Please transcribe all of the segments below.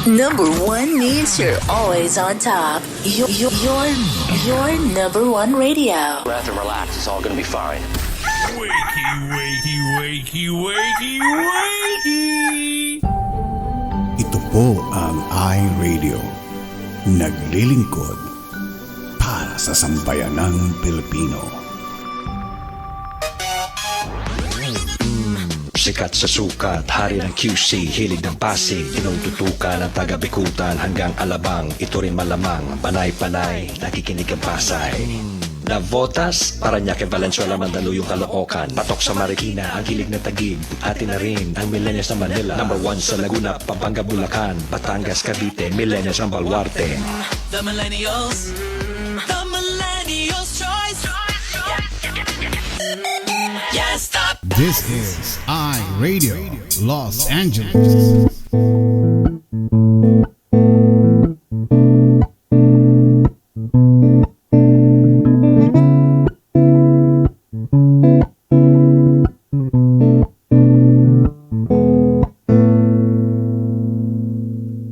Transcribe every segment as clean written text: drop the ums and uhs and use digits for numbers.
Number one means you're always on top. Your number one radio. Breath and relax, it's all gonna be fine. Wakey, wakey, wakey, wakey, wakey! Ito po ang iRadio. Naglilingkod para sa sambayanang Pilipino. Sikat sa sukat, hari ng QC, hilig ng Pasig, tinututukan ng taga-Bikutan hanggang Alabang. Ito rin malamang, panay-panay, nakikinig ang Pasay. Navotas, Parañaque, Valenzuela, Mandaluyong, Caloocan, Patok sa Marikina, ang hilig ng Taguig, atin na rin ang millennials ng Manila. Number 1 sa Laguna, Pampanga, Bulacan, Batangas, Cavite, millennials ng Baluarte. The millennials choice. Yeah, stop. This is iRadio Los Angeles.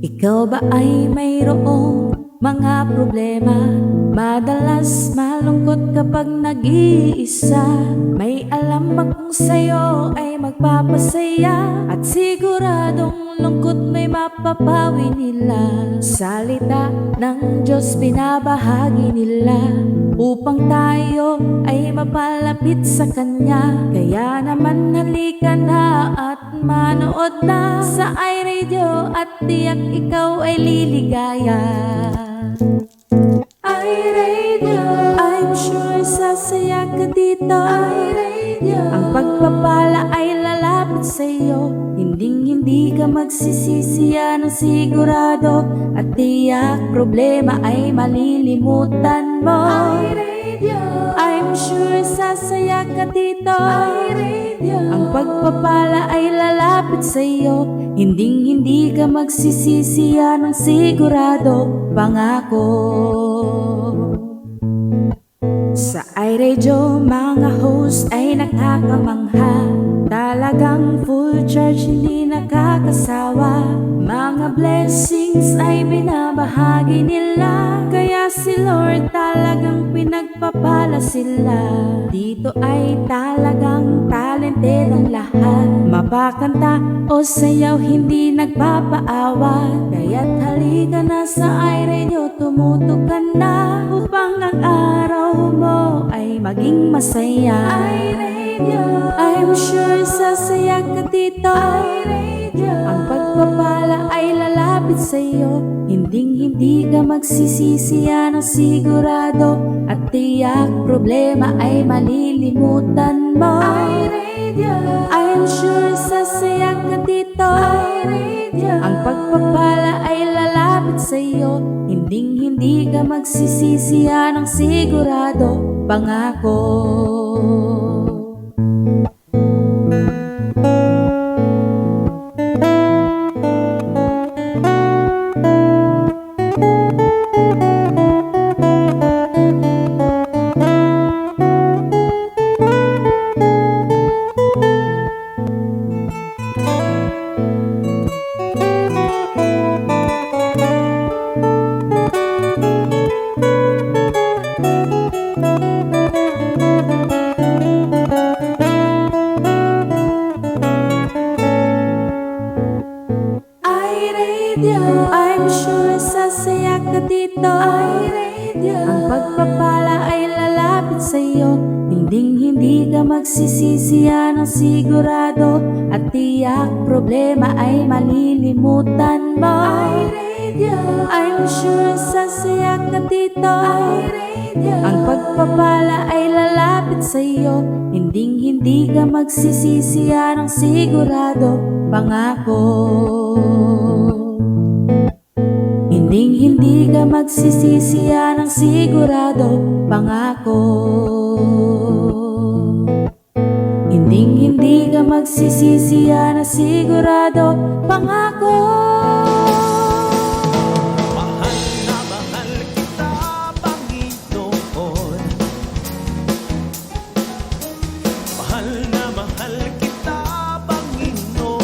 Ikaw ba ay mayroong mga problema? Madalas malungkot kapag nag-iisa. May alam ba kung sa'yo ay magpapasaya? At siguradong lungkot may mapapawi nila. Salita ng Diyos binabahagi nila upang tayo ay mapalapit sa Kanya. Kaya naman halika na at manood na sa iRadio at tiyak ikaw ay liligaya. iRadio, I'm sure sasaya ka dito. iRadio, ang pagpapala ay lalapit sa'yo. Hindi ka magsisisi, yan ang sigurado. At tiyak problema ay malilimutan mo. iRadio, I'm sure sasaya ka dito. iRadio, ang pagpapala ay lalapit sa'yo. Hindi ka magsisisi, yan ang sigurado. Pangako. Sa iRadio, mga host ay nakakamangha. Talagang full charge, hindi nakakasawa. Mga blessings ay binabahagi nila. Kaya si Lord talagang pinagpapala sila. Dito ay talagang talented ang lahat. Mapakanta o sayaw, hindi nagpapaawa. Kaya't halika na sa iRadio, tumutok ka na upang ang araw mo ay maging masaya. iRadio, I'm sure sasaya ka dito. iRadio, ang pagpapala ay lalapit sa'yo. Hindi ka magsisisi, yan ang sigurado. At tiyak problema ay malilimutan mo. iRadio, I'm sure sasaya ka dito. iRadio, ang pagpapala ay lalapit sa'yo. Hindi ka magsisisi, yan ang sigurado. Pangako. I'm sure sasaya ka dito. iRadio, ang pagpapala ay lalapit sa'yo. Hindi ka magsisisi, yan ang sigurado. At tiyak problema ay malilimutan mo. iRadio, I'm sure sasaya ka dito. iRadio, ang pagpapala ay lalapit sa'yo. Hindi ka magsisisi, yan ang sigurado. Pangako. Hindi ka magsisisi, yan ang sigurado. Pangako. Hindi ka magsisisi, yan ang sigurado. Pangako. Mahal na mahal kita, Panginoon. Mahal na mahal kita, Panginoon.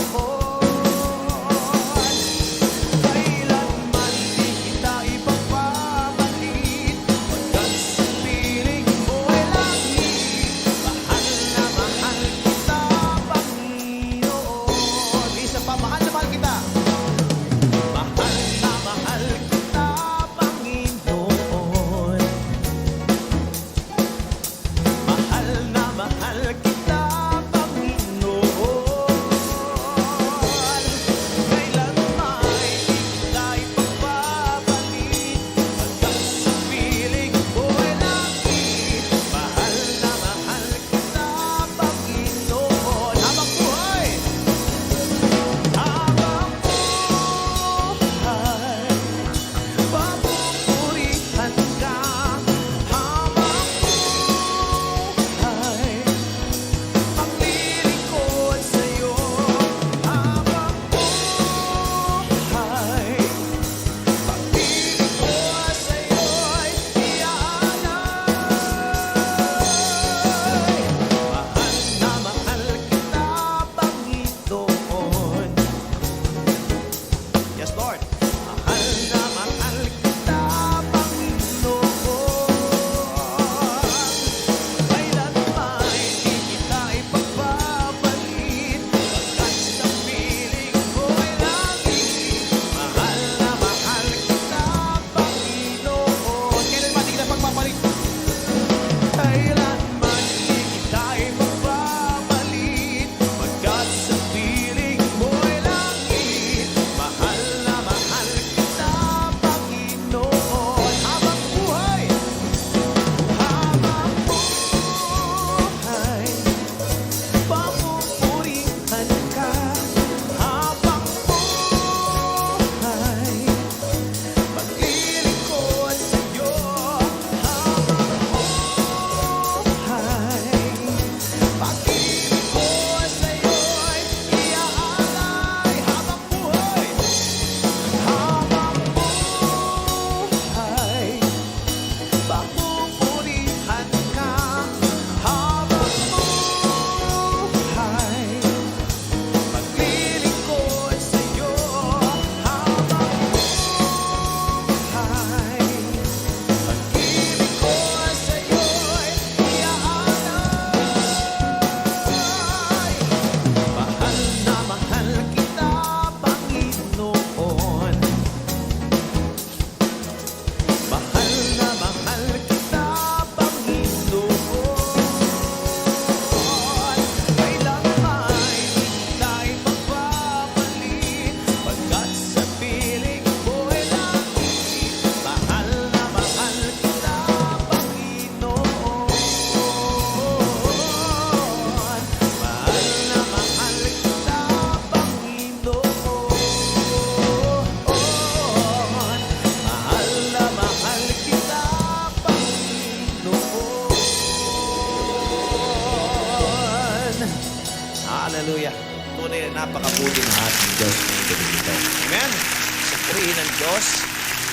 Hallelujah. Tunay na napakabuti ng ating Diyos na dito. Amen. Sa purihin ng Diyos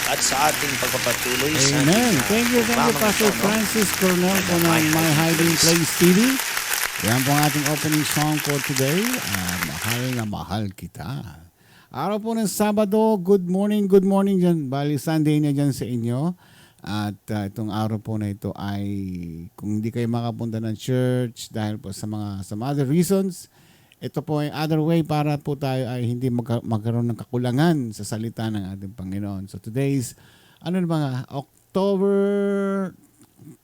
at sa ating pagpapatuloy sa Amen. ating, Thank you, programang Pastor ito, no? Francis Coronel po ng My Hiding Place TV. Yan po ang ating opening song for today. Mahal na mahal kita. Araw po ng Sabado, good morning dyan. Bali, Sunday na dyan sa inyo. At itong araw po na ito ay, kung hindi kayo makapunta ng church dahil po sa some other reasons, ito po ay other way para po tayo ay hindi magkaroon ng kakulangan sa salita ng ating Panginoon. So today's, October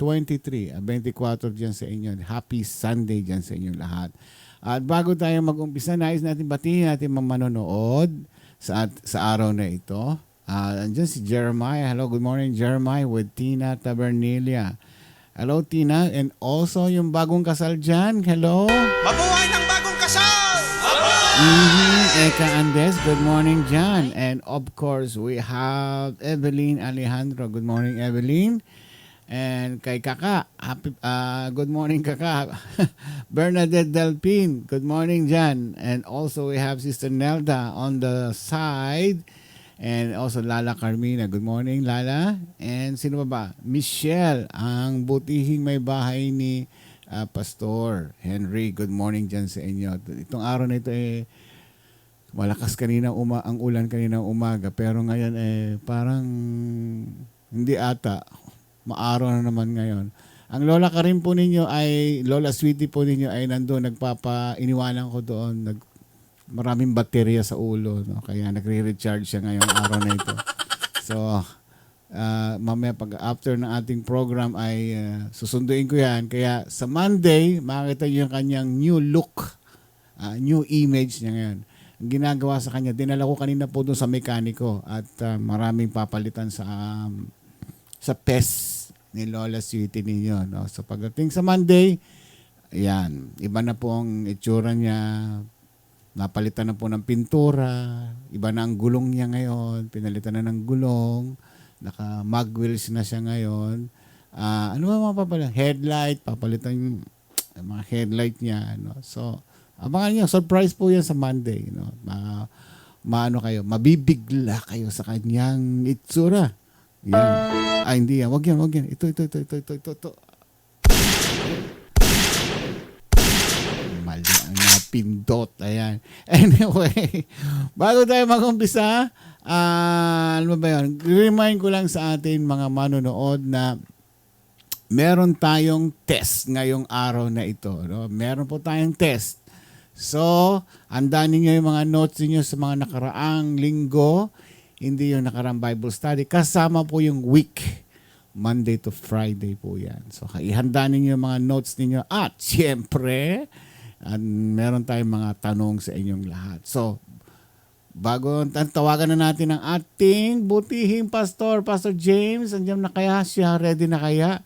23, 24 dyan sa inyo. Happy Sunday dyan sa inyo lahat. At bago tayo mag-umpisa, nais natin batiin natin mga manonood sa araw na ito. Andyan si Jeremiah. Hello, good morning Jeremiah with Tina Tabernilia. Hello Tina, and also yung bagong kasal dyan. Hello. Mabuhay ng bagong kasal! Eka Andes, good morning Jan. And of course, we have Evelyn Alejandro. Good morning Evelyn. And kay Kaka, good morning Kaka. Bernadette Delpin, good morning Jan. And also we have Sister Nelda on the side. And also Lala Carmina, good morning Lala. And sino ba? Michelle, ang butihing may bahay ni Pastor Henry. Good morning dyan sa inyo. Itong araw na ito malakas ang ulan kanina umaga. Pero ngayon parang hindi ata. Maaraw na naman ngayon. Ang lola ka rin po ninyo Lola Sweetie po ninyo ay nandun, iniwanan ko doon, maraming baterya sa ulo, no? Kaya nagre-recharge siya ngayong araw na ito. So, mamaya after ng ating program ay susunduin ko yan. Kaya sa Monday, makikita niyo yung kanyang new look, new image niya ngayon. Ang ginagawa sa kanya, dinala ko kanina po doon sa mekaniko at maraming papalitan sa PES ni Lola Sweetie ninyo. No? So pagdating sa Monday, ayan, iba na po ang itsura niya. Napalitan na po ng pintura. Iba na ang gulong niya ngayon. Pinalitan na ng gulong. Naka-mag wheels na siya ngayon. Ano ba mga papalitan? Headlight. Papalitan yung mga headlight niya. No? So, abangan niyo. Surprise po yan sa Monday. No? Mabibigla kayo sa kanyang itsura. Yan. Hindi yan. Wag yan. Ito. Mali ang napindot. Ayan. Anyway, bago tayo mag-umpisa, ano ba yun? Remind ko lang sa atin mga manonood na meron tayong test ngayong araw na ito. No? Meron po tayong test. So, handaan ninyo yung mga notes niyo sa mga nakaraang linggo. Hindi yung nakarang Bible study. Kasama po yung week. Monday to Friday po yan. So, ihanda ninyo yung mga notes ninyo. At, siyempre, meron tayong mga tanong sa inyong lahat. So, bago tawagan na natin ang ating butihing pastor, Pastor James. Andiyan na kaya siya? Ready na kaya?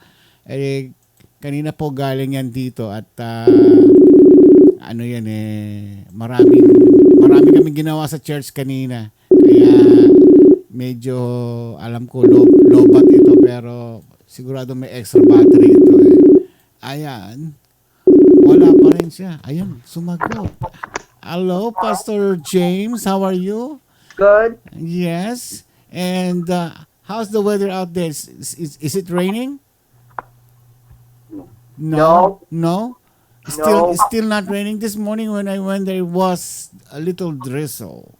Kanina po galing yan dito. At, marami kami ginawa sa church kanina. Kaya, medyo alam ko lobat ito pero sigurado may extra battery ito Ayan. Wala pa rin siya. Ayan, sumagot. Hello, Pastor James. How are you? Good. Yes. And how's the weather out there? Is it raining? No. Still not raining. This morning when I went there was a little drizzle.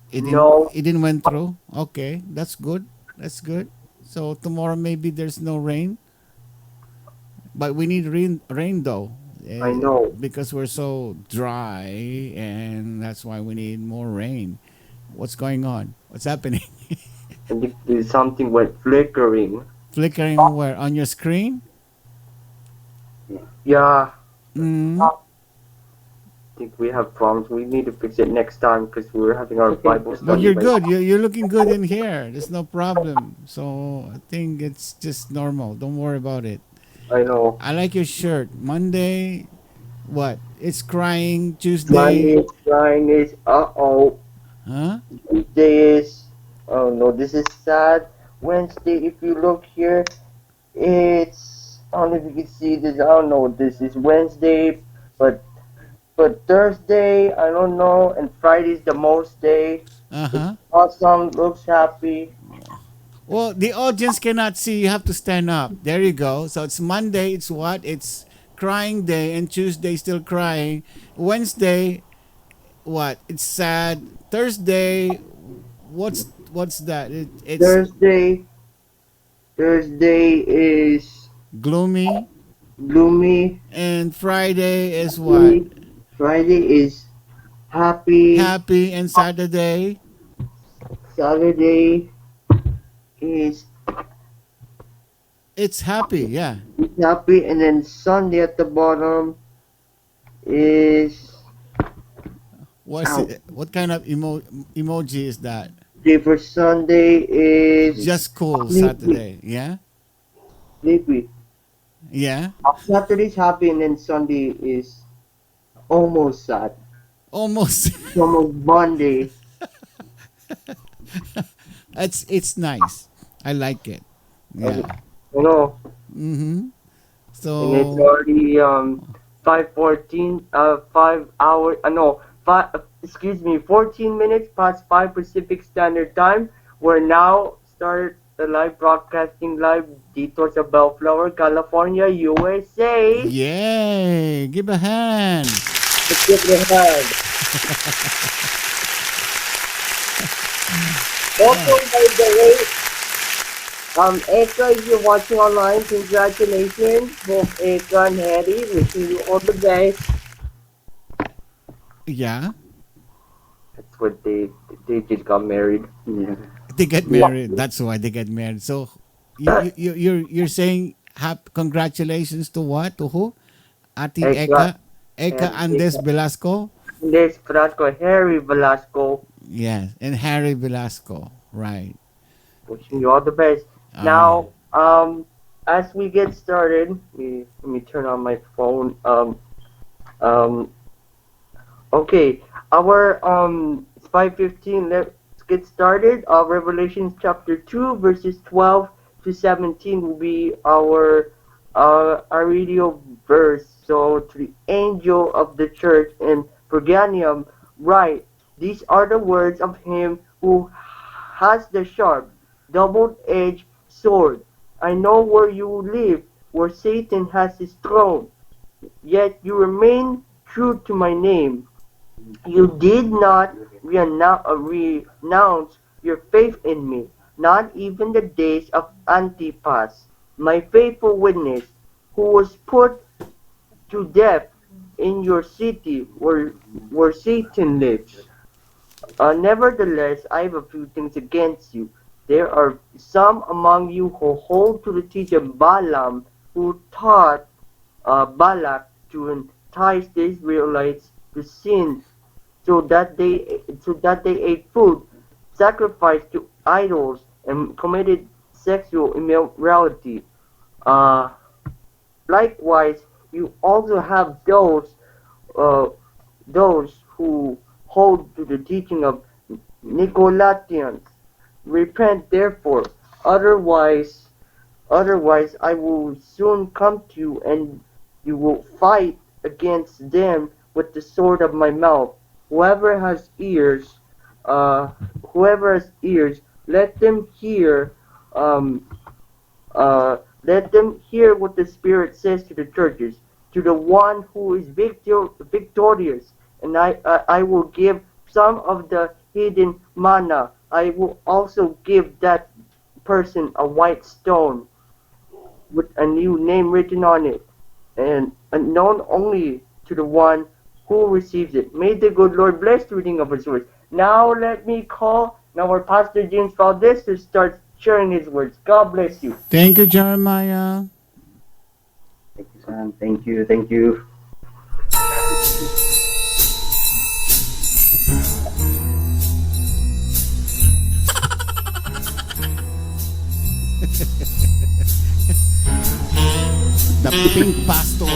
It didn't went through. Okay, that's good. So tomorrow maybe there's no rain, but we need rain though. I know, because we're so dry, and that's why we need more rain. What's going on? What's happening? I think there's something went flickering. Flickering where? On your screen? Yeah. Mm. I think we have problems. We need to fix it next time because we're having our Bible study. But you're good. You're looking good in here. There's no problem. So I think it's just normal. Don't worry about it. I know. I like your shirt. Monday, what? It's crying. Tuesday. Monday is crying. Huh? Tuesday is, oh no, this is sad. Wednesday, if you look here, it's, I don't know if you can see this. I don't know what this is. Wednesday, but but Thursday, I don't know, and Friday's the most day. Uh-huh. Awesome, looks happy. Well, the audience cannot see. You have to stand up. There you go. So it's Monday. It's what? It's crying day, and Tuesday still crying. Wednesday, what? It's sad. Thursday, what's that? It's Thursday is gloomy. gloomy. And Friday is what? Friday is happy. Happy. And Saturday, Saturday is it's happy. Yeah. happy, and then Sunday at the bottom is What's Ow. it? What kind of emoji is that? day for Sunday is Just cool. Sleepy. Saturday. Yeah. sleepy. Yeah. Saturday's happy, and then Sunday is almost sad. Almost. It's almost Monday. It's nice. I like it. Yeah. You know, Mm-hmm. and it's So already 5:14. 5 hours. No, 5. Excuse me, 14 minutes past 5 Pacific Standard Time. We're now started the live broadcasting live dito sa Bellflower, California, USA. yay! Give a hand. Let's give it a hand. Also, by the way, Eka, if you're watching online, congratulations. Both Eka and Harry, wishing you all the best. Yeah. That's what they just got married. Yeah. They get married. That's why they get married. So you're saying congratulations to what? To who? Ati Eka. Eka And Andes Velasco. There's Velasco, Harry Velasco. Yes, and Harry Velasco. Right. Wishing you all the best. Now, as we get started, let me turn on my phone. Okay, our it's 5:15. Let's get started. Revelation chapter 2, verses 12 to 17 will be our radio verse. So, to the angel of the church in Pergamium, write, these are the words of him who has the sharp, double-edged sword. I know where you live, where Satan has his throne. Yet you remain true to my name. You did not renounce your faith in me, not even the days of Antipas, my faithful witness, who was put to death in your city where Satan lives. Nevertheless, I have a few things against you. There are some among you who hold to the teaching of Balaam, who taught Balak to entice the Israelites to sin, so that they ate food sacrificed to idols and committed sexual immorality. Likewise, you also have those who hold to the teaching of Nicolaitans. Repent therefore, otherwise I will soon come to you, and you will fight against them with the sword of my mouth. Whoever has ears, let them hear. Let them hear what the Spirit says to the churches. To the one who is victorious, and I will give some of the hidden manna. I will also give that person a white stone with a new name written on it, and known only to the one who receives it. May the good Lord bless the reading of his words. Now let me call our Pastor James Valdez to start sharing his words. God bless you. Thank you, Jeremiah. Thank you, son. Thank you. Thank you. The Pink Pastor.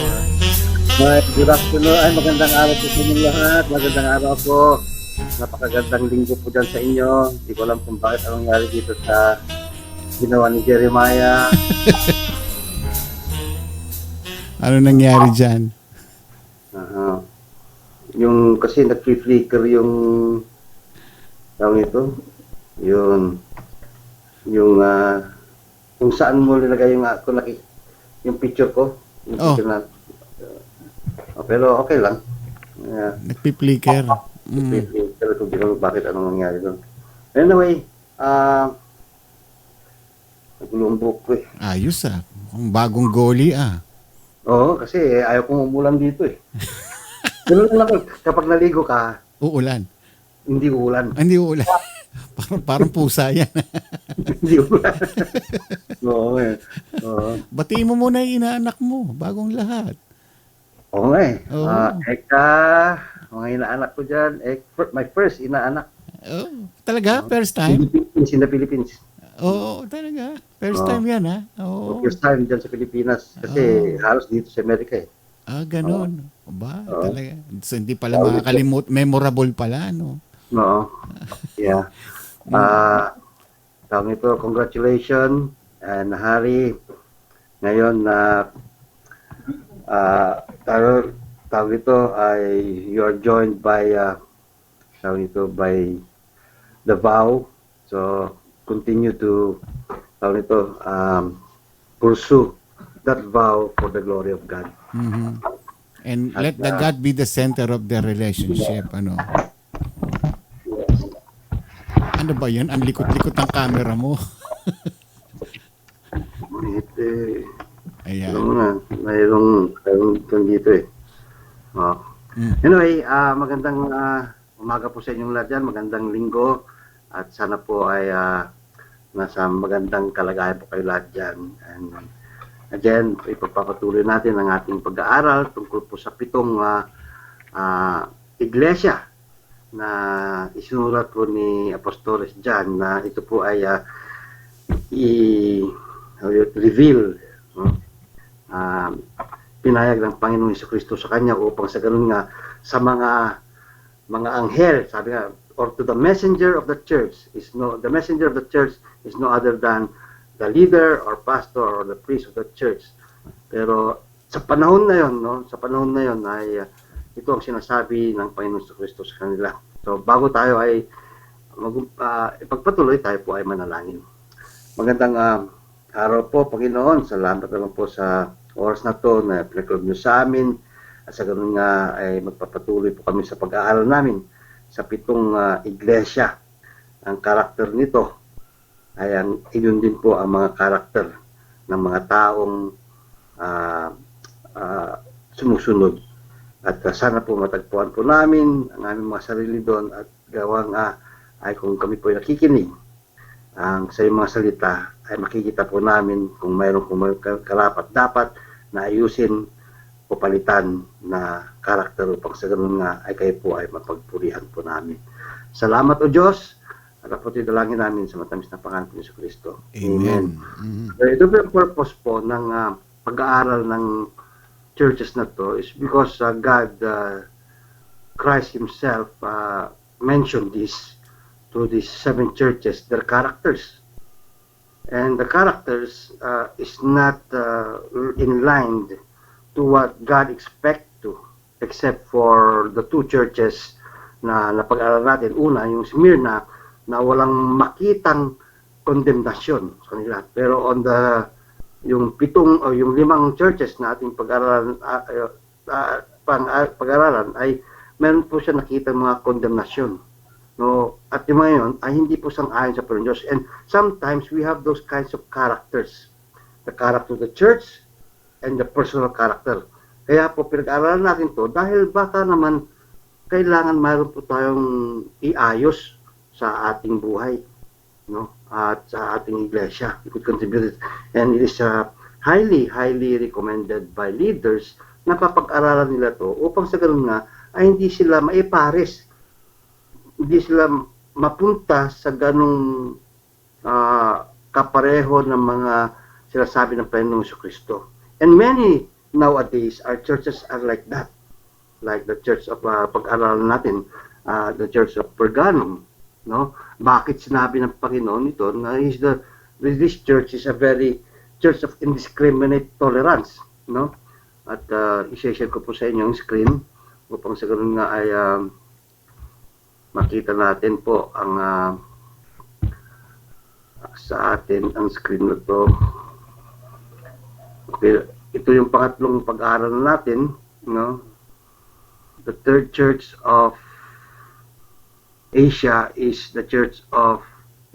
Good afternoon. Ay, magandang araw po sa inyong lahat. Magandang araw po. Napakagandang linggo po dyan sa inyo. Hindi ko alam kung bakit anong nangyari dito sa ginawa ni Jeremiah. Ano nangyari dyan? kasi nag-flicker yung tawag ito, kung saan mo nilagay yung picture ko, yung picture na, pero okay lang. Nagpi-flicker. Pero kung di ko bakit anong nangyari doon. Anyway, nagulong buhok ko eh. Ayos kung bagong goalie Oo, kasi ayaw kong umulan dito eh. Ganun lang ako, kapag naligo ka, uulan. Hindi uulan. Hindi uulan. parang pusa yan. Hindi ulan. Oo eh. Oo. Batiin mo muna yung inaanak mo, bagong lahat. Oo nga eh. Oo. Mga inaanak ko dyan, my first inaanak. Talaga? First time? In the Philippines. Oo, talaga. First time yan Oo. First time dyan sa Pilipinas. Kasi halos dito sa Amerika eh. Ganun. Talaga. So, hindi pala makakalimut. Memorable pala, no? Oo. Yeah. Tawag ito, congratulations. And Hari, ngayon tawag ito ay you are joined by by the vow. So continue to pursue that vow for the glory of God. And let the God be the center of the relationship. Ano ba yan? Ang likot-likot ng camera mo. Ayan. Mayroong dito eh. Anyway, magandang umaga po sa inyong lahat dyan. Magandang linggo. At sana po ay nasa magandang kalagayan po kayo lahat dyan. And again, ipagpapatuloy natin ang ating pag-aaral tungkol po sa 7 iglesia na isinulat po ni Apostles John na ito po ay i-reveal, pinayag ng Panginoong Jesucristo sa kanya upang sa ganun nga sa mga anghel, sabi nga, or to the messenger of the church is no other than the leader or pastor or the priest of the church. Pero sa panahon na yon ay ito ang sinasabi ng Panginoon Jesucristo sa kanila. So bago tayo ay ipagpatuloy, tayo po ay manalangin. Magandang araw po, Panginoon. Salamat naman po sa oras na to na pinag-club nyo sa amin. At sa ganun nga ay magpapatuloy po kami sa pag-aaral namin sa 7 iglesia. Ang karakter nito ay iyon din po ang mga karakter ng mga taong sumusunod. At sana po matagpuan po namin ang aming mga sarili doon at gawang ay kung kami po ay nakikinig sa iyong mga salita ay makikita po namin kung mayroong karapat-dapat na ayusin o palitan na karakter upang sa ganun nga ay kayo po ay mapagpurihan po namin. Salamat o Diyos at po tidalangin namin sa matamis na pangalan ni Jesucristo. Amen. Ito po yung purpose po ng pag-aaral ng churches na to is because God, Christ Himself mentioned this to these 7 churches, their characters. And the characters is not in line to what God expect to, except for the 2 churches na napag-aaral natin. Una, yung Smyrna, na walang makitang condemnation sa kanila. Pero on yung 7 o yung 5 churches na ating pag-aralan ay meron po siya nakita mga condemnation. No, at yung mga yun ay hindi po sang-ayon sa Panginoon Diyos. And sometimes we have those kinds of characters. The character of the church and the personal character. Kaya po pinag-aralan natin to dahil baka naman kailangan mayroon po tayong iayos sa ating buhay, no? At sa ating iglesia. We could contribute it. And it is highly recommended by leaders na papag-aralan nila to upang sa ganun nga ay hindi sila maipares. Hindi sila mapunta sa ganung kapareho ng mga sinasabi ng Panginoong Jesucristo. And many nowadays, our churches are like that. Like the church of pag-aralan natin, the church of Pergamum. No? Bakit sinabi ng Panginoon ito na this church is a very church of indiscriminate tolerance, no? At i-share ko po sa inyo yung screen upang sa ganun nga ay makita natin po ang sa atin ang screen na to. Okay, ito yung pangatlong pag-aaral natin, no? The third church of Asia is the church of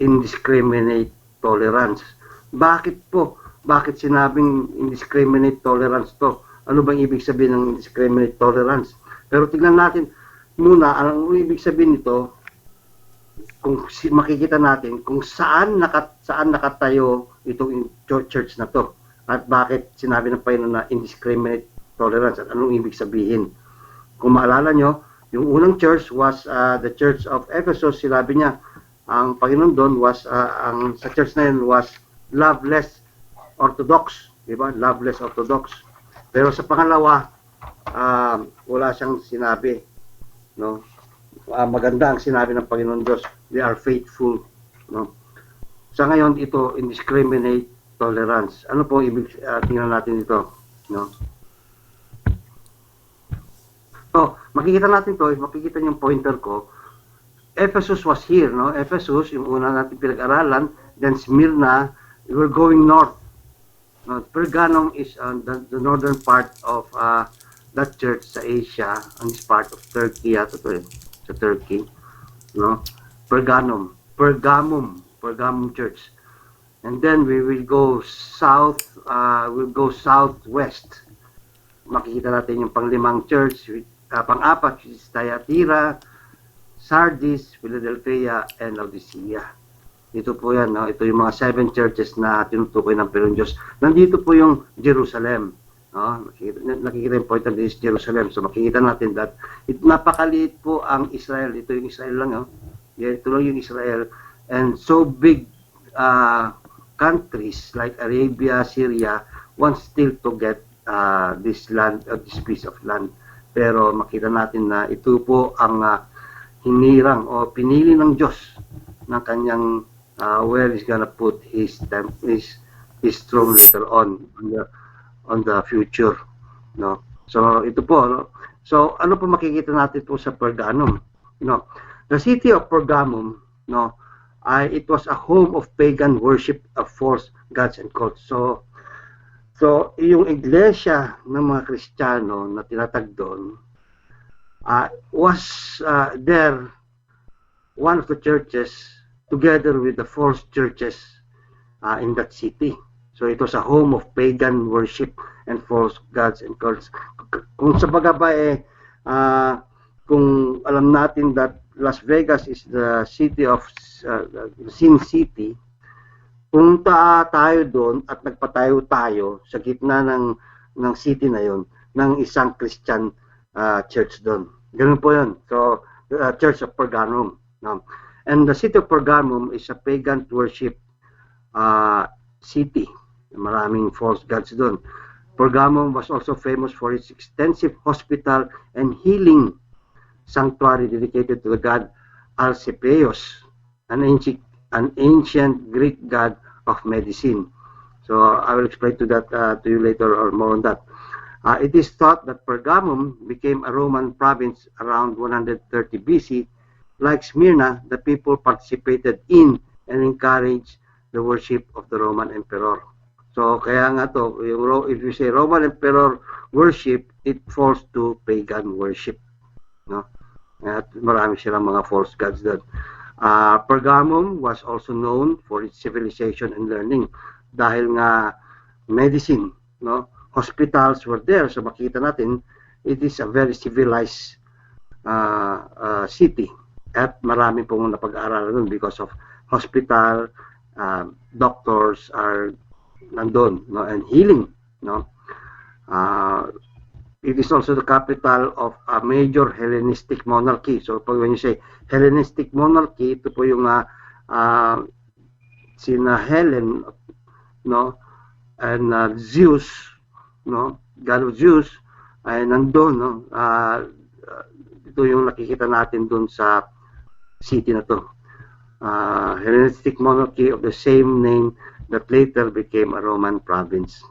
indiscriminate tolerance. Bakit po? Bakit sinabing indiscriminate tolerance to? Ano bang ibig sabihin ng indiscriminate tolerance? Pero tingnan natin muna, ang ibig sabihin nito, kung makikita natin kung saan nakatayo itong church na to at bakit sinabi ng Panginoon na indiscriminate tolerance at anong ibig sabihin. Kung maalala nyo, yung unang church was the church of Ephesus. Sinabi niya, ang Panginoon doon was, sa church na yun was loveless orthodox. Diba? Loveless orthodox. Pero sa pangalawa, wala siyang sinabi. No? Maganda ang sinabi ng Panginoon Diyos. They are faithful. No? Sa ngayon, ito, indiscriminate tolerance. Ano po ibig, tingnan natin ito? No? So, makikita natin to, makikita yung pointer ko. Ephesus was here, no? Ephesus, yung una natin pinag-aralan, then Smyrna, we're going north. No? Pergamum is on the northern part of that church sa Asia, on this part of Turkey, sa Turkey, no? Pergamum church. And then we will go south, we'll go southwest. Makikita natin yung panglimang church, pang-apat, which is Thyatira, Sardis, Philadelphia, and Laodicea. Ito po yan, no? Ito yung mga 7 churches na tinutukoy ng Panginoon Diyos. Nandito po yung Jerusalem. No? Nakikita yung point of this Jerusalem. So makikita natin that napakaliit po ang Israel. Ito yung Israel lang. No? Ito lang yung Israel. And so big countries like Arabia, Syria want still to get this land, this piece of land. Pero makita natin na ito po ang hinirang o pinili ng Diyos ng kanyang where he's gonna put his throne later on the future, no? So ito po, no? So ano po makikita natin po sa Pergamum, no? The city of Pergamum, no, it was a home of pagan worship of false gods and cults. So yung iglesia ng mga Kristiyano na tinatag doon was there, one of the churches together with the false churches in that city. So it was a home of pagan worship and false gods and cults. Kung sa bagay kung alam natin that Las Vegas is the city of Sin City, punta tayo doon at nagpatayo tayo sa gitna ng city na yon ng isang Christian church doon. Ganun po yun. So, the Church of Pergamum. No? And the city of Pergamum is a pagan worship city. Maraming false gods doon. Pergamum was also famous for its extensive hospital and healing sanctuary dedicated to the god Alcepeus, an ancient Greek god of medicine. So I will explain to you later or more on that. It is thought that Pergamum became a Roman province around 130 BC. Like Smyrna, the people participated in and encouraged the worship of the Roman emperor. So kaya nga to, if you say Roman emperor worship, it falls to pagan worship. No? At marami silang mga false gods doon. Pergamum was also known for its civilization and learning dahil nga medicine, no? Hospitals were there, so makita natin it is a very civilized city at marami pong napag-aaralan doon because of hospital, doctors are nandun, no? And healing, no? It is also the capital of a major Hellenistic monarchy. So when you say Hellenistic monarchy, ito po yung sina Helen, no, and Zeus, no, God of Zeus ay nandoon, no. Ito yung nakikita natin doon sa city na to. Hellenistic monarchy of the same name that later became a Roman province.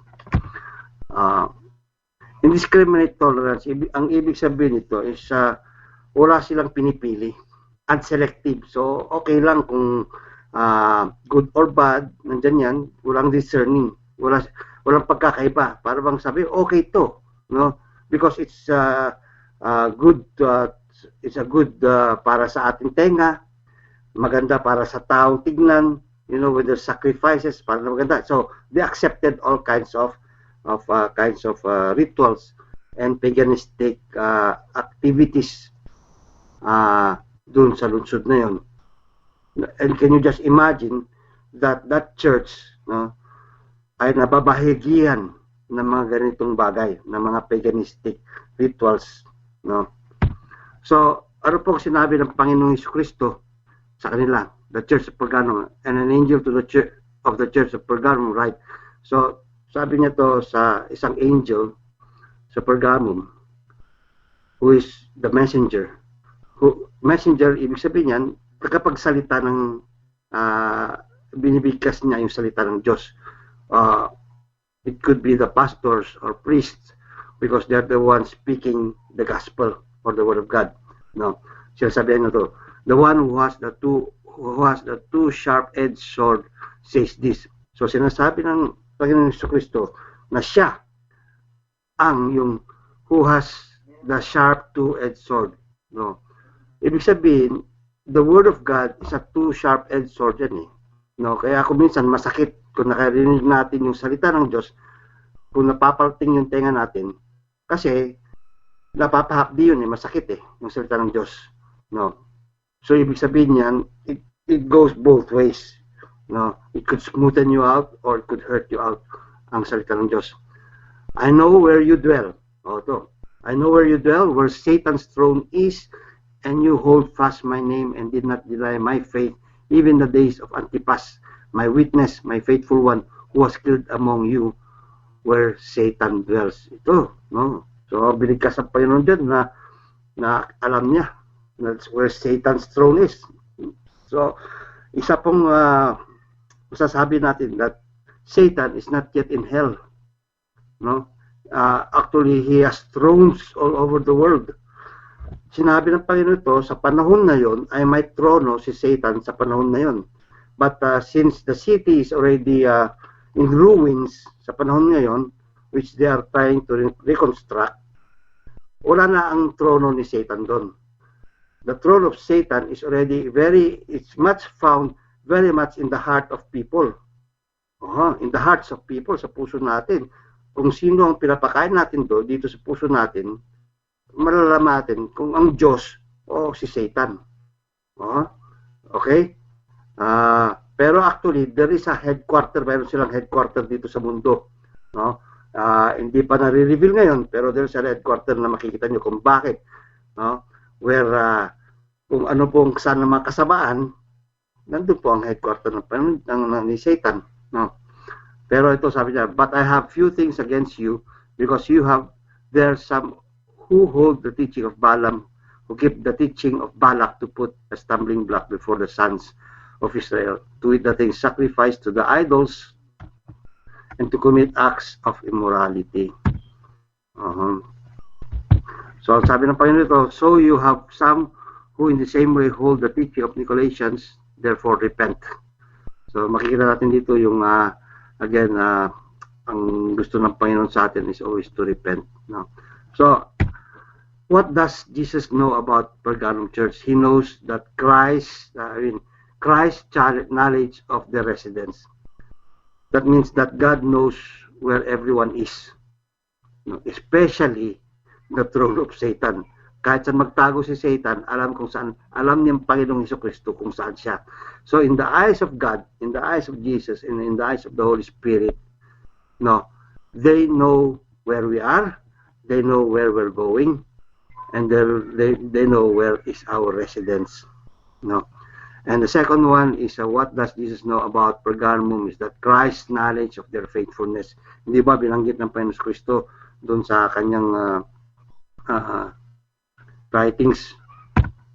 Indiscriminate tolerance, ang ibig sabihin nito is wala silang pinipili, unselective. So, okay lang kung good or bad, nandyan yan, walang discerning, walang pagkakaiba. Para bang sabi, okay to, no? Because it's good, it's a good para sa ating tenga, maganda para sa taong tignan, with their sacrifices, para maganda. So, they accepted all kinds of rituals and paganistic activities dun sa lungsod na yun. And can you just imagine that church, no, ay nababahagian ng mga ganitong bagay, ng mga paganistic rituals, no? So, ano pong sinabi ng Panginoong Jesucristo sa kanila, the Church of Pergamum, and an angel to the church of Pergamum, right? So, sabi niya to sa isang angel sa Pergamum, who is the messenger. Messenger, ibig sabihin yan, nakapagsalita ng binibigkas niya yung salita ng Diyos. It could be the pastors or priests because they're the ones speaking the gospel or the word of God. No, sinasabihan na to, the one who has the two sharp-edged sword says this. So sinasabi ng Panginoon Jesucristo na siya ang yung who has the sharp two-edged sword. No, ibig sabihin, the word of God is a two sharp-edged sword yan eh. No, kaya kung minsan masakit kung nakarinig natin yung salita ng Diyos, kung napapalting yung tenga natin, kasi napapahapdi yun eh, masakit eh, yung salita ng Diyos. No. So ibig sabihin yan, it goes both ways. No, it could smoothen you out or it could hurt you out ang salita ng Diyos. I know where you dwell. I know where you dwell, where Satan's throne is, and you hold fast my name and did not deny my faith, even the days of Antipas, my witness, my faithful one, who was killed among you, where Satan dwells. Ito, no? So, binigkas ang Panginoon dyan na alam niya, that's where Satan's throne is. So, isa pong masasabi natin that Satan is not yet in hell. No? Actually, he has thrones all over the world. Sinabi ng Panginoon ito, sa panahon na yon ay may trono si Satan sa panahon na yon. But since the city is already in ruins sa panahon ngayon, which they are trying to reconstruct, wala na ang trono ni Satan doon. The throne of Satan is already it's much found very much in the heart of people. In the hearts of people, sa puso natin. Kung sino ang pinapakain natin doon, dito sa puso natin, malalaman natin kung ang Diyos o si Satan. Okay? Pero actually, there is a headquarter, mayroon silang headquarter dito sa mundo. No? Hindi pa nare-reveal ngayon, pero there is a headquarter na makikita nyo kung bakit. No? Where, kung ano pong saan ng mga kasamaan, nandun po ang headquarter ni Satan. No? Pero ito sabi niya, but I have few things against you, because there are some who hold the teaching of Balaam, who keep the teaching of Balak to put a stumbling block before the sons of Israel, to eat the things sacrificed to the idols, and to commit acts of immorality. So, sabi ng Panginoon ito, so you have some who in the same way hold the teaching of Nicolaitans, therefore repent. So, makikita natin dito yung, again, ang gusto ng Panginoon sa atin is always to repent. No? So, what does Jesus know about Pergamum Church? He knows that Christ's knowledge of the residents. That means that God knows where everyone is. No? Especially the throne of Satan. Kahit saan magtago si Satan, alam kung saan, alam niyang Panginoong Jesucristo kung saan siya. So in the eyes of God, in the eyes of Jesus, and in the eyes of the Holy Spirit, no, they know where we are, they know where we're going, and they know where is our residence. No. And the second one is what does Jesus know about Pergamum, is that Christ's knowledge of their faithfulness. Hindi ba binanggit ng Panginoon Kristo doon sa kanyang writings,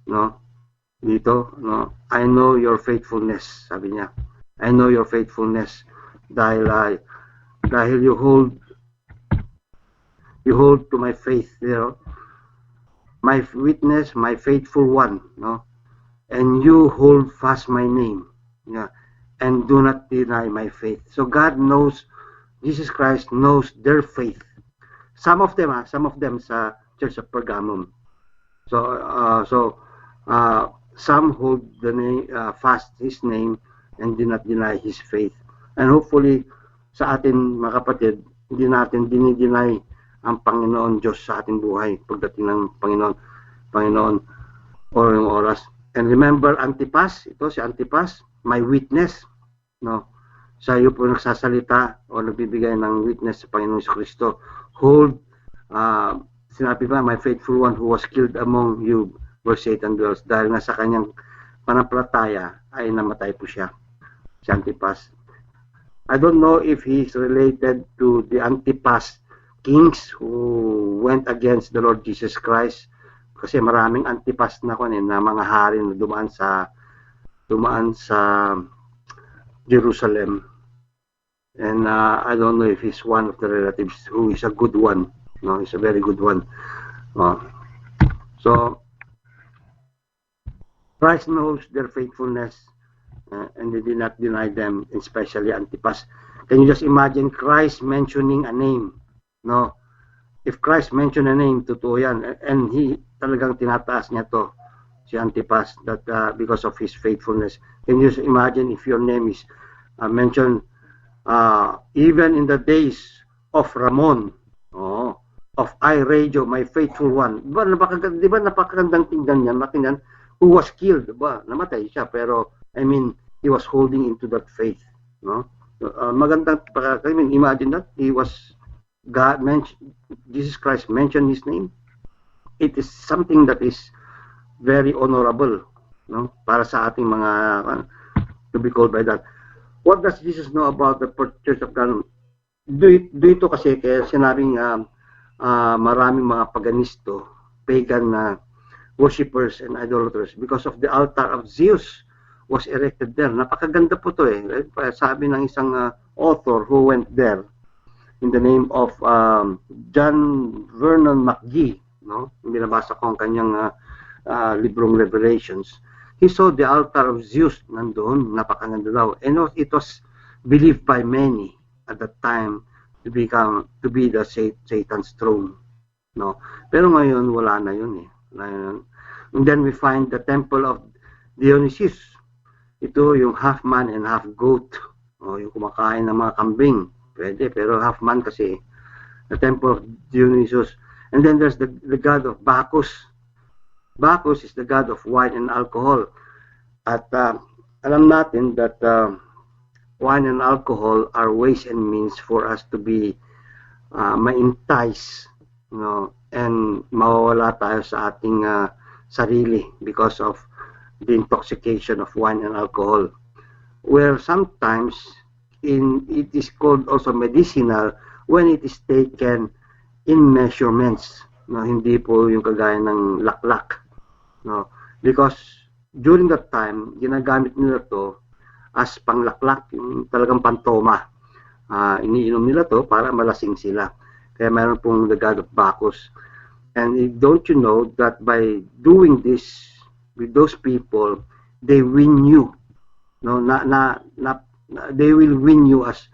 no? Dito, no? I know your faithfulness, sabi niya. I know your faithfulness dahil you you hold to my faith, my witness, my faithful one, and you hold fast my name, and do not deny my faith. So God knows, Jesus Christ knows their faith. Some of them sa Church of Pergamum. So some hold the name, fast his name and do not deny his faith. And hopefully sa atin mga kapatid, hindi natin dinideny ang Panginoon Diyos sa ating buhay pagdating ng Panginoon or yung oras. And remember Antipas, ito si Antipas, my witness, sa iyo po nagsasalita o nagbibigay ng witness sa Panginoon Kristo. Hold, sinabi pa, my faithful one who was killed among you where Satan dwells. Dahil nga sa kanyang panampalataya ay namatay po siya, si Antipas. I don't know if he's related to the Antipas kings who went against the Lord Jesus Christ, kasi maraming Antipas na mga hari na dumaan sa Jerusalem. And I don't know if he's one of the relatives who is a good one. He's a very good one. So Christ knows their faithfulness, and they did not deny them, especially Antipas. Can you just imagine Christ mentioning a name? If Christ mentioned a name, totoo yan. And he talagang tinataas niya to, si Antipas, that because of his faithfulness. Can you just imagine if your name is mentioned even in the days of Ramon, of iRadio, my faithful one. Di ba napakagandang tingnan yan, who was killed, namatay siya, pero I mean, he was holding into that faith, magandang, imagine that, Jesus Christ mentioned his name. It is something that is very honorable, para sa ating mga, to be called by that. What does Jesus know about the Church of God? Dito kasi, kaya sinabing, maraming mga paganisto, pagan na worshippers and idolaters, because of the altar of Zeus was erected there. Napakaganda po to sabi ng isang author who went there in the name of John Vernon McGee, binabasa ko ang kanyang librong Revelations. He saw the altar of Zeus nandoon, napakaganda daw. And it was believed by many at that time to be the Satan's throne, Pero ngayon wala na yun And then we find the temple of Dionysius. Ito yung half man and half goat, yung kumakain ng mga kambing. Pwede, pero half man kasi. The temple of Dionysius. And then there's the god of Bacchus. Bacchus is the god of wine and alcohol. At alam natin that wine and alcohol are ways and means for us to be ma-entice, and mawawala tayo sa ating sarili because of the intoxication of wine and alcohol. Where sometimes it is called also medicinal when it is taken in measurements. Hindi po yung kagaya ng laklak. Because during that time, ginagamit nila to as panglaklak, yung talagang pantoma. Iniinom nila to para malasing sila. Kaya mayroon pong the god of Bacchus. And don't you know that by doing this with those people, they win you. They will win you as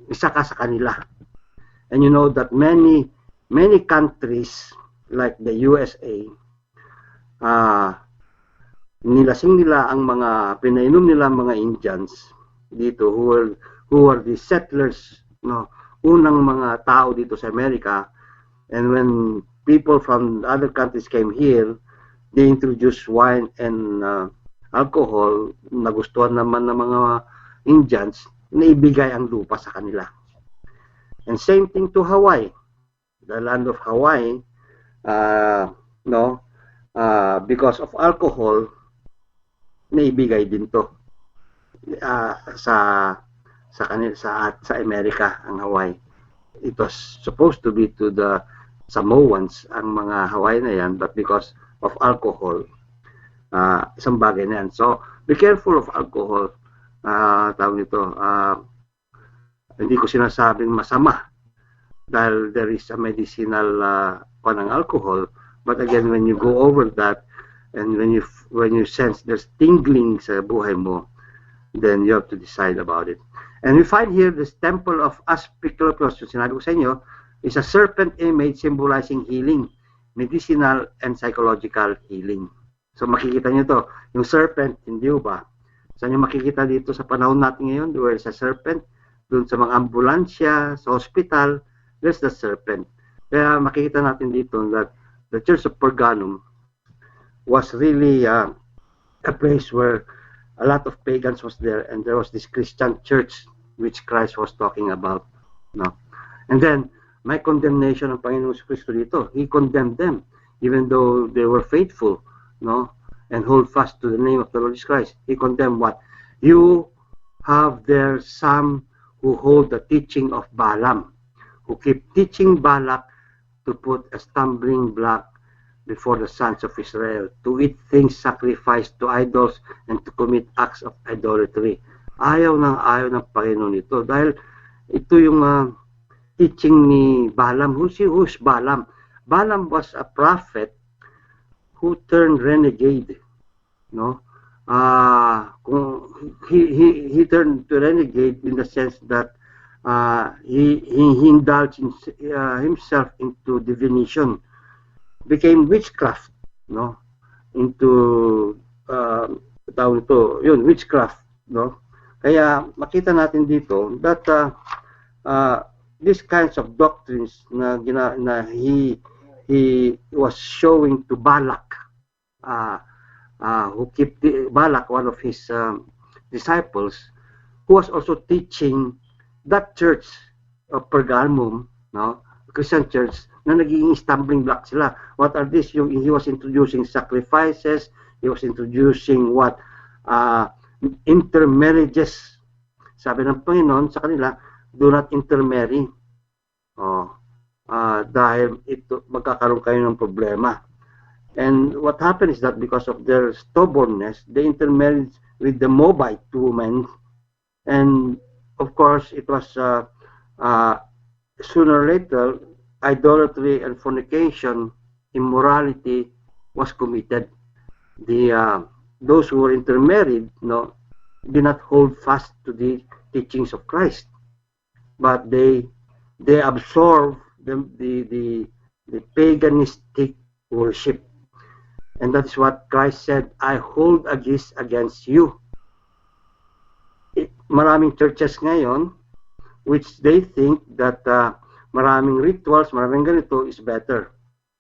isa ka sa kanila. And you know that many countries like the USA, nilasing nila ang mga pinainom nila mga Indians dito who are the settlers, unang mga tao dito sa Amerika. And when people from other countries came here, they introduced wine and alcohol. Nagustuhan naman ng mga Indians na ibigay ang lupa sa kanila. And same thing to Hawaii. The land of Hawaii, because of alcohol, naibigay din to sa Amerika, ang Hawaii. It was supposed to be to the Samoans ang mga Hawaii na yan, but because of alcohol, isang bagay na yan. So be careful of alcohol. Tawag nito, hindi ko sinasabing masama, dahil there is a medicinal ng alcohol. But again, when you go over that, and when you sense there's tingling sa buhay mo, then you have to decide about it. And we find here this temple of Aspiclopios, yung sinabi ko sa inyo, is a serpent image symbolizing healing, medicinal and psychological healing. So makikita nyo to, yung serpent, hindi ba? Saan nyo makikita dito sa panahon natin ngayon? Where is a serpent? Doon sa mga ambulansya, sa hospital, there's the serpent. Kaya makikita natin dito that the Church of Pergamum was really a place where a lot of pagans was there, and there was this Christian church which Christ was talking about. No? And then, may condemnation ng Panginoong Kristo dito. He condemned them, even though they were faithful, no, and hold fast to the name of the Lord Jesus Christ. He condemned what? You have there some who hold the teaching of Balaam, who keep teaching Balak to put a stumbling block before the sons of Israel, to eat things sacrificed to idols and to commit acts of idolatry. Ayaw ng Panginoon ito, dahil ito yung teaching ni Balaam. Who's Balaam? Balaam was a prophet who turned renegade, no? He turned to renegade in the sense that he indulged himself into divination, became witchcraft, no? Into witchcraft, no? Kaya makita natin dito that these kinds of doctrines na he was showing to Balak, who kept Balak, one of his disciples, who was also teaching that church of Pergamum, no, Christian church, na naging stumbling block sila. What are these? He was introducing sacrifices. He was introducing what? Intermarriages. Sabi ng Panginoon sa kanila, do not intermarry. Dahil ito, magkakaroon kayo ng problema. And what happened is that because of their stubbornness, they intermarried with the Moabite women. And of course, it was sooner or later, idolatry and fornication, immorality was committed. Those who were intermarried, no, did not hold fast to the teachings of Christ, but they absorb the paganistic worship, and that's what Christ said. I hold against you. Maraming churches ngayon which they think that maraming rituals, maraming ganito is better.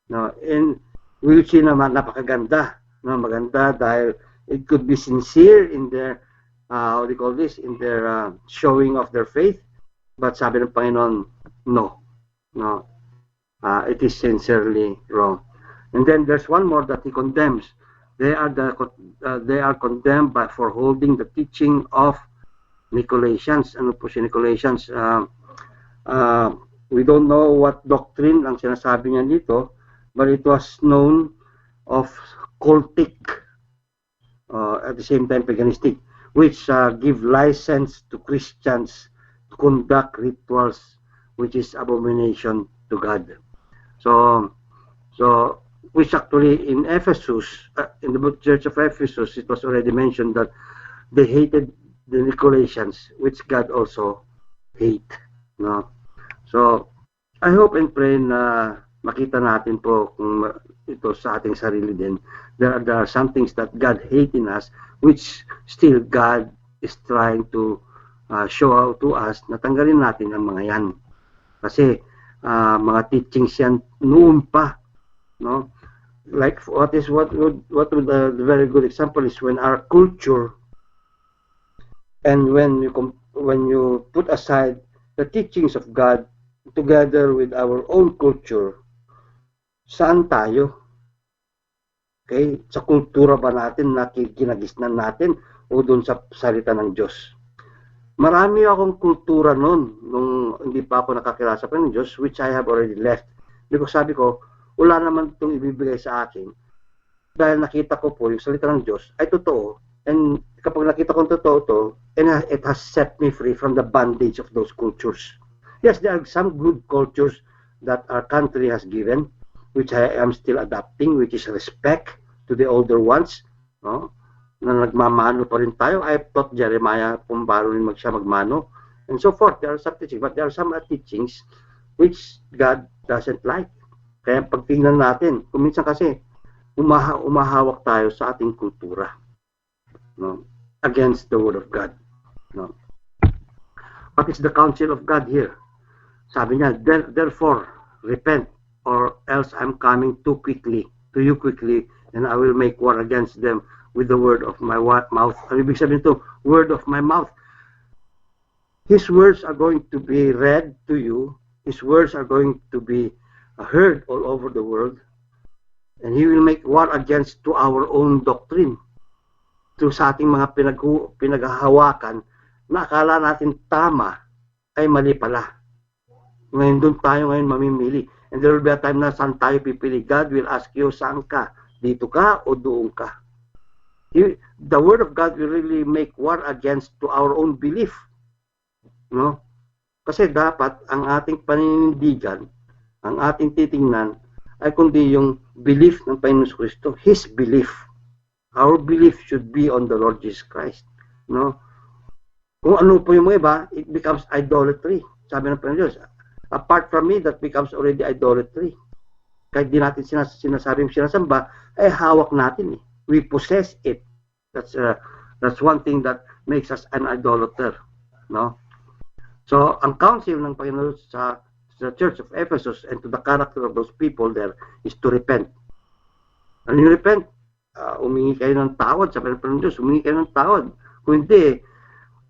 No, and we will see naman napakaganda, no, maganda dahil it could be sincere in their how do you call this, in their showing of their faith, but sabi ng Panginoon, no, it is sincerely wrong. And then there's one more that he condemns. They are condemned for holding the teaching of Nicolaitans. Ano po si Nicolaitans? We don't know what doctrine ang sinasabi niya dito, but it was known of cultic, at the same time paganistic, which give license to Christians to conduct rituals which is abomination to God. So which actually in Ephesus, in the church of Ephesus, it was already mentioned that they hated the Nicolaitans, which God also hate. No? So I hope and pray na makita natin po kung ito sa ating sarili din. There are some things that God hate in us, which still God is trying to show out to us na tanggalin natin ang mga yan. Kasi mga teachings yan noon pa, no? Like what would a very good example is when our culture, and when you put aside the teachings of God together with our own culture, saan tayo? Okay, sa kultura ba natin na kinagisnan natin o doon sa salita ng Diyos? Marami akong kultura noon nung hindi pa ako nakakilala sa Panginoon Diyos, which I have already left. Because sabi ko, wala naman itong ibibigay sa akin. Dahil nakita ko po yung salita ng Diyos ay totoo. And kapag nakita ko totoo to, and it has set me free from the bondage of those cultures. Yes, there are some good cultures that our country has given, which I am still adopting, which is respect to the older ones, no? Na nagmamano pa rin tayo. I taught Jeremiah kung paano rin siya magmano, and so forth. There are some teachings, but there are some teachings which God doesn't like. Kaya pagtingnan natin, kung minsan kasi umahawak tayo sa ating kultura, no? Against the word of God, no? What is the counsel of God here? Sabi niya, therefore repent, or else I'm coming to you quickly, and I will make war against them with the word of my mouth. Ang ibig sabihin ito, word of my mouth. His words are going to be read to you. His words are going to be heard all over the world. And He will make war against to our own doctrine. To sa ating mga pinaghahawakan na akala natin tama ay mali pala. Ngayon doon tayo ngayon mamimili. And there will be a time na saan tayo pipili. God will ask you, saan ka? Dito ka o doon ka? The word of God will really make war against to our own belief. No? Kasi dapat ang ating paninindigan, ang ating titingnan, ay kundi yung belief ng Panginoon Kristo, His belief. Our belief should be on the Lord Jesus Christ. No? Kung ano po yung mga iba, it becomes idolatry. Sabi ng Panginoon Diyos, apart from me, that becomes already idolatry. Kahit di natin sinasabing sinasamba, ay hawak natin eh. We possess it. That's one thing that makes us an idolater. No? So, ang counsel ng Panginoon sa Church of Ephesus and to the character of those people there is to repent. Ano yung repent? Umingi kayo ng tawad. Sabi ng Panginoon Diyos, umingi kayo ng tawad. Kung hindi,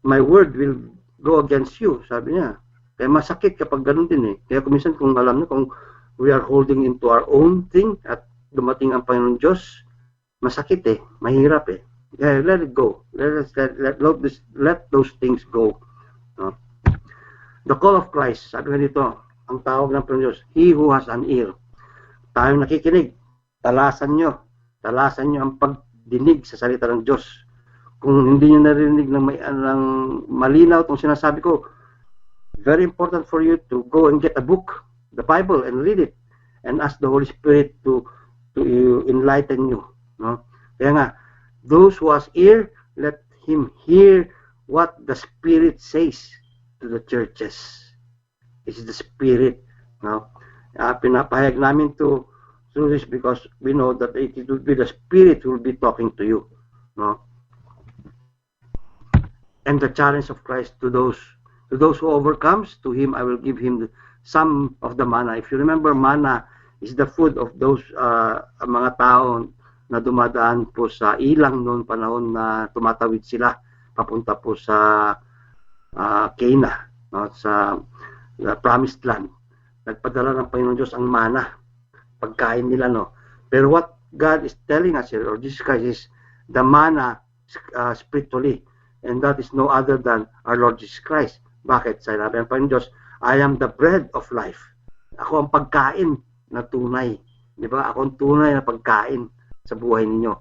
my word will go against you. Sabi niya. Kaya masakit kapag ganun din eh. Kaya kuminsan kung alam niyo, kung we are holding into our own thing at dumating ang Panginoon Diyos, masakit eh. Mahirap eh. Kaya let it go. Let those things go. No? The call of Christ, sabi nga dito, ang tawag ng Panginoon Diyos, He who has an ear. Tayong nakikinig, talasan nyo ang pagdinig sa salita ng Diyos. Kung hindi nyo narinig ng malinaw itong sinasabi ko, very important for you to go and get a book, the Bible, and read it, and ask the Holy Spirit to enlighten you. No? Kaya nga, those who has ear, let him hear what the Spirit says to the churches. It's the Spirit. No? Pinapahayag namin to this because we know that it will be the Spirit who will be talking to you. No? And the challenge of Christ to those who overcomes, to him I will give him some of the manna. If you remember, manna is the food of those mga tao na dumadaan po sa ilang noon panahon na tumatawid sila papunta po sa Cana, no, sa Promised Land. Nagpadala ng Panginoon Diyos ang mana, pagkain nila, no. Pero what God is telling us here, or Jesus Christ, is the manna spiritually, and that is no other than our Lord Jesus Christ. Bakit? Sabi ng Panginoon Diyos, I am the bread of life. Ako ang pagkain na tunay. Di ba? Ako ang tunay na pagkain sa buhay ninyo.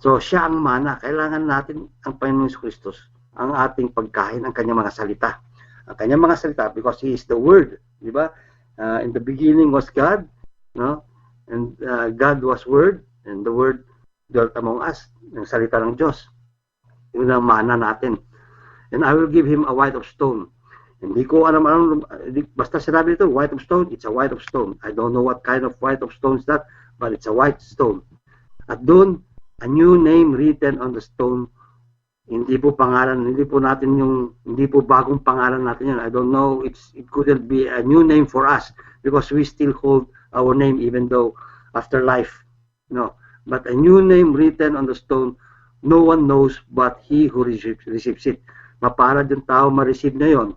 So, siya ang mana. Kailangan natin ang Panginoon Kristus, ang ating pagkain, ang kanyang mga salita. Ang kanyang mga salita, because He is the Word. Di ba? In the beginning was God, no? And God was Word, and the Word dwelt among us. Ang salita ng Diyos. Yun ang mana natin. And I will give him a white of stone. Hindi ko alam, basta sinabi nito, white of stone, it's a white of stone. I don't know what kind of white of stone is that, but it's a white stone. At doon, a new name written on the stone. Hindi po pangalan, hindi po bagong pangalan natin yan. I don't know, it couldn't be a new name for us because we still hold our name even though after life. No, but a new name written on the stone, no one knows but he who receives it. Mapalad yung tao ma-receive na yun.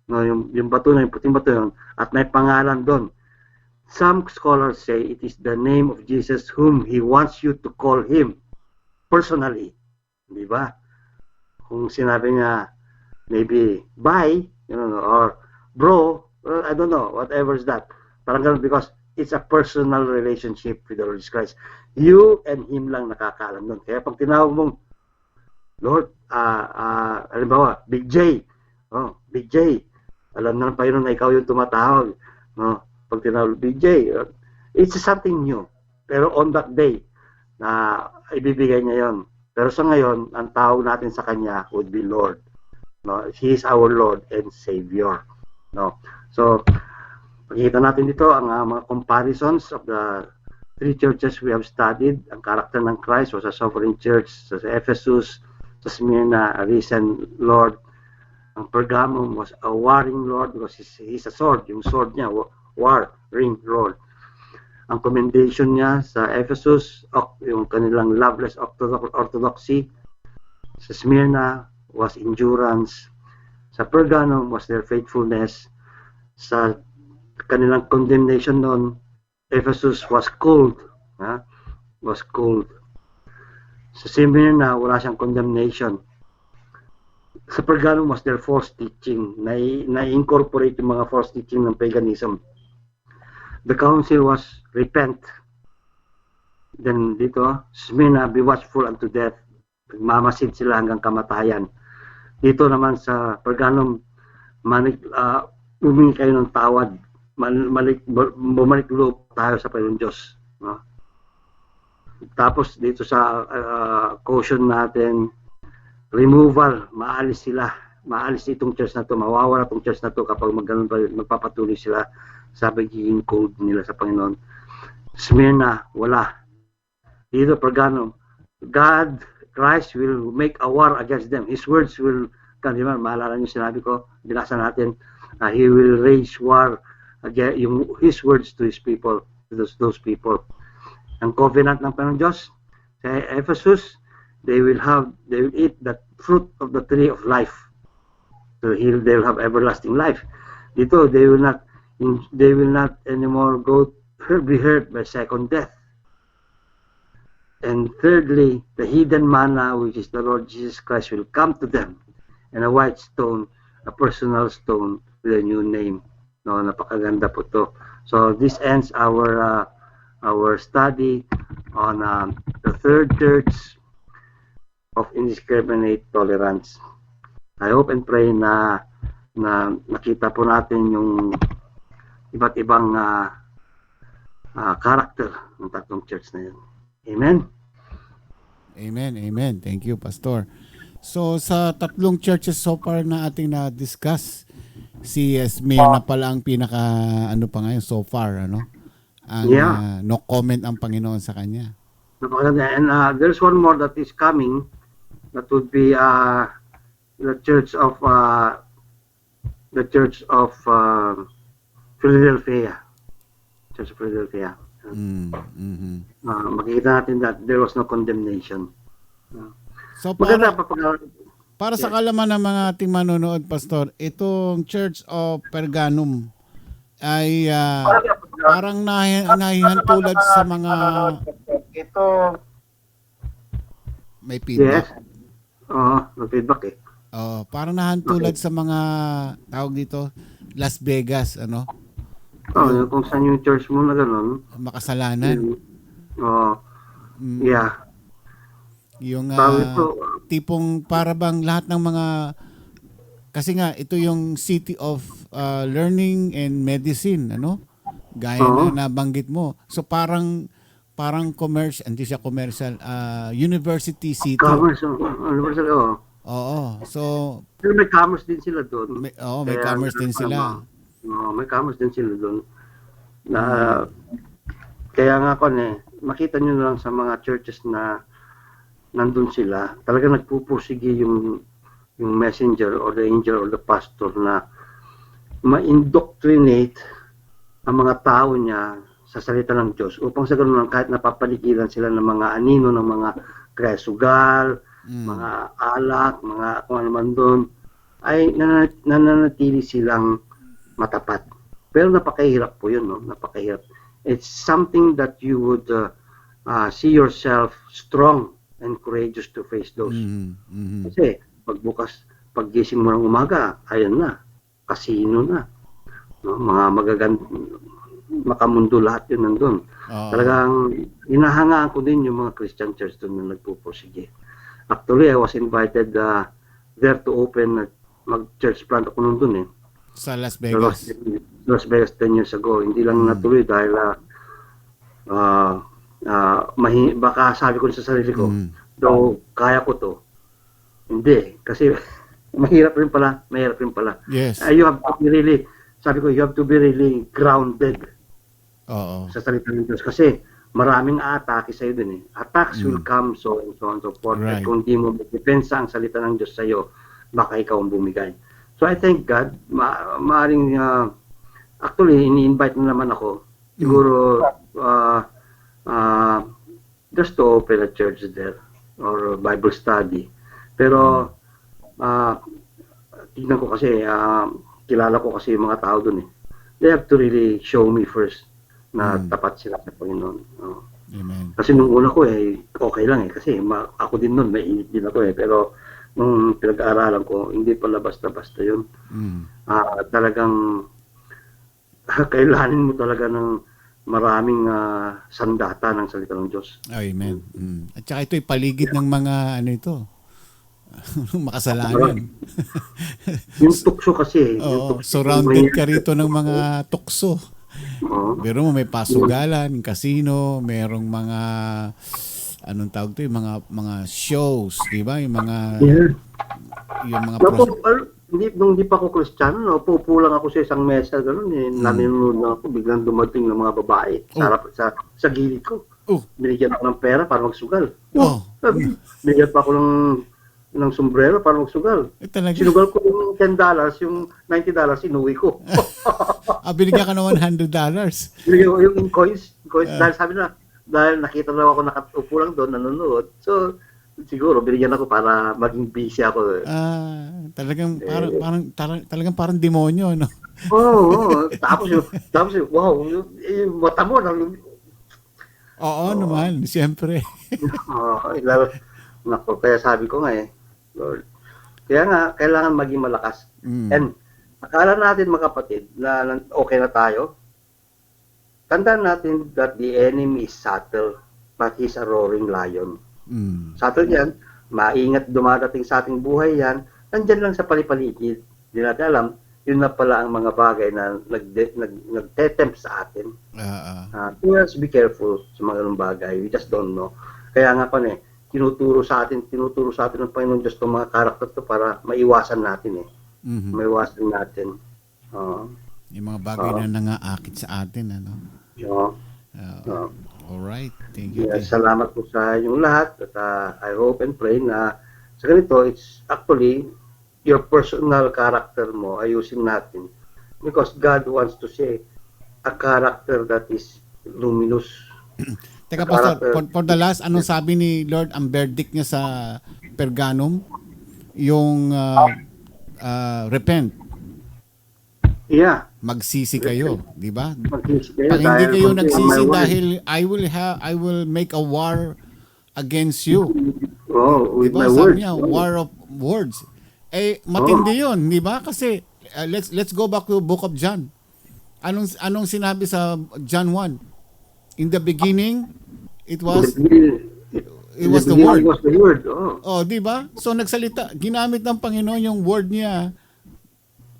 No, yung bato na, yung puting bato yun, at may pangalan doon. Some scholars say it is the name of Jesus whom He wants you to call Him personally. Di ba? Kung sinabi niya, maybe, bye, or bro, well, I don't know, whatever is that. Parang ganun, because it's a personal relationship with the Lord Jesus Christ. You and Him lang nakakaalam doon. Kaya pag tinawag mong, Lord, halimbawa, Big J, Big J, Alam na ng Panginoon na ikaw yung tumatawag. No? Pag tinawag, BJ, it's something new. Pero on that day, na ibibigay niya yon. Pero sa ngayon, ang tawag natin sa Kanya would be Lord. No? He is our Lord and Savior. No? So, pakikita natin dito ang mga comparisons of the three churches we have studied. Ang karakter ng Christ was a sovereign church. Sa Ephesus, sa Smyrna, a risen Lord. Ang Pergamum was a warring Lord because he's a sword. Yung sword niya, warring Lord. Ang commendation niya sa Ephesus, yung kanilang loveless orthodoxy. Sa Smyrna was endurance. Sa Pergamum was their faithfulness. Sa kanilang condemnation noon, Ephesus was cold. Was cold. Sa Smyrna, wala siyang condemnation. Sa Pergamum was their false teaching. Na-incorporate yung mga false teaching ng paganism. The council was repent. Then dito, Smyrna, be watchful unto death. Mamasid sila hanggang kamatayan. Dito naman sa Pergamum, humingi kayo ng tawad. Bumalik loob tayo sa Panginoon Diyos. No? Tapos dito sa caution natin, removal, maalis sila. Maalis itong church na to, mawawala itong church na to kapag magpapatuloy sila sa pagiging cold nila sa Panginoon. Smyrna, wala. Dito, Pergamum, God, Christ will make a war against them. His words will, maalala niyo sinabi ko, binasa natin, He will raise war against His words to His people, to those people. Ang covenant ng Panginoon Diyos, sa Ephesus, they will eat the fruit of the tree of life. So they will have everlasting life. Dito, they will not anymore be hurt by second death. And thirdly, the hidden manna, which is the Lord Jesus Christ, will come to them. And a white stone, a personal stone with a new name. No, napakaganda po to. So this ends our study on the third church of indiscriminate tolerance. I hope and pray na nakita po natin yung iba't ibang character ng tatlong church na yun. Amen? Amen, amen. Thank you, Pastor. So, sa tatlong churches so far na ating na-discuss, si Smyrna pala ang pinaka, pa ngayon so far, ano? No comment ang Panginoon sa kanya. And there's one more that is coming, that would be the church of Philadelphia. Church of Philadelphia. Makikita natin that there was no condemnation. So para sa kalaman ng mga ating manonood, Pastor, itong Church of Pergamum ay parang nahihantulad sa mga may feedback. Yes. May feedback eh. Parang nahantulad sa mga tawag dito Las Vegas, ano? Kung saan yung church mo na gano'n. Makasalanan. Yeah. Yung tipong para bang lahat ng mga, kasi nga ito yung City of Learning and Medicine, ano? Gaya na nabanggit mo. So parang commercial, hindi siya commercial, university city. University, So may commerce din sila doon. May commerce din sila. May commerce din sila doon. Kaya nga makita nyo lang sa mga churches na nandun sila, talaga nagpupursige yung messenger or the angel or the pastor na ma-indoctrinate ang mga tao niya sa salita ng Diyos upang sa ganun kahit napapaligiran sila ng mga anino, ng mga kresugal, mga alak, mga kung ano man doon, ay nananatili silang matapat. Pero napakahirap po yun, no? Napakahirap. It's something that you would see yourself strong and courageous to face those. Kasi paggising mo ng umaga, ayun na, kasino na. No? Mga makamundo lahat yun nandun. Talagang inahangaan ko din yung mga Christian church doon na nagpupursige. Actually, I was invited there to open mag-church plant ako nandun eh. Sa Las Sa Las, Vegas. Las Vegas 10 years ago. Hindi lang natuloy dahil baka sabi ko sa sarili ko, though kaya ko to. Hindi. Kasi mahirap rin pala. Yes. You have to be really, sabi ko, you have to be really grounded Oo. sa salita ng Diyos. Kasi maraming atake sa'yo din eh. Attacks will come, so and so and so forth. Right. At kung di mo depensa ang salita ng Diyos sa'yo, baka ikaw ang bumigay. So I thank God, maaring, actually, ini-invite na naman ako. Siguro, just to open a church there or Bible study. Pero, tignan ko kasi, kilala ko kasi yung mga tao dun eh. They have to really show me first na tapat sila sa Panginoon. Amen. Kasi nung una ko okay lang kasi ako din nun, may init din ako pero nung pinag-aaralan ko, hindi pala basta-basta yun. Talagang kailangan mo talaga ng maraming sandata ng salita ng Diyos. Amen. At saka ito'y paligid ng mga makasalanan. Yung tukso kasi. Surrounded ka rito ng mga tukso. Pero may pasugalan, casino, merong mga anong tawag to, yung mga shows, di ba? Yung mga Nung di pa ako Kristiyano, pupo lang ako sa isang mesa gano'n nanonood na ako, biglang dumating ng mga babae sa gilid ko. Binigyan ako ng pera para magsugal. Binigyan pa ako ng sombrero para magsugal. Sinugal ko yung $10, yung $90, inuwi ko. Binigyan ka ng $100? Binigyan ko yung coins. Dahil sabi na, dahil nakita na ako nakatupo lang doon, nanonood. So, siguro, binigyan ako para maging busy ako. Talagang parang demonyo, no? Oo. Tapos wow, yung mata mo. Oo naman, siyempre. Kaya sabi ko nga Lord, kaya nga, kailangan maging malakas. And, akala natin mga kapatid na okay na tayo. Tandaan natin that the enemy is subtle, but he's a roaring lion. Subtle yan, maingat dumadating sa ating buhay yan, nandyan lang sa palipaligid. Hindi natin alam, yun na pala ang mga bagay na nagtetempt sa atin. We must be careful sa mga ganung bagay. We just don't know. Kaya nga pa tinuturo sa atin ng Panginoon Diyos itong mga karakter to para maiwasan natin maiwasan natin. Yung mga bagay na nangaakit sa atin, ano? Alright, thank you. Salamat po sa inyong lahat at I hope and pray na sa ganito, it's actually your personal character mo, ayusin natin. Because God wants to see a character that is luminous. Teka, Pastor, for the last, anong sabi ni Lord ang verdict niya sa Pergamum? Yung repent. Yeah. Magsisi kayo, di ba? Magsisi kayo. Pag hindi kayo nagsisi dahil I will make a war against you. With diba? my Sabi words. niya, war of words. Matindi yun, di ba? Kasi let's go back to Book of John. Anong sinabi sa John 1? In the beginning, it was the word. It was the word. Di ba? So nagsalita, ginamit ng Panginoon yung word niya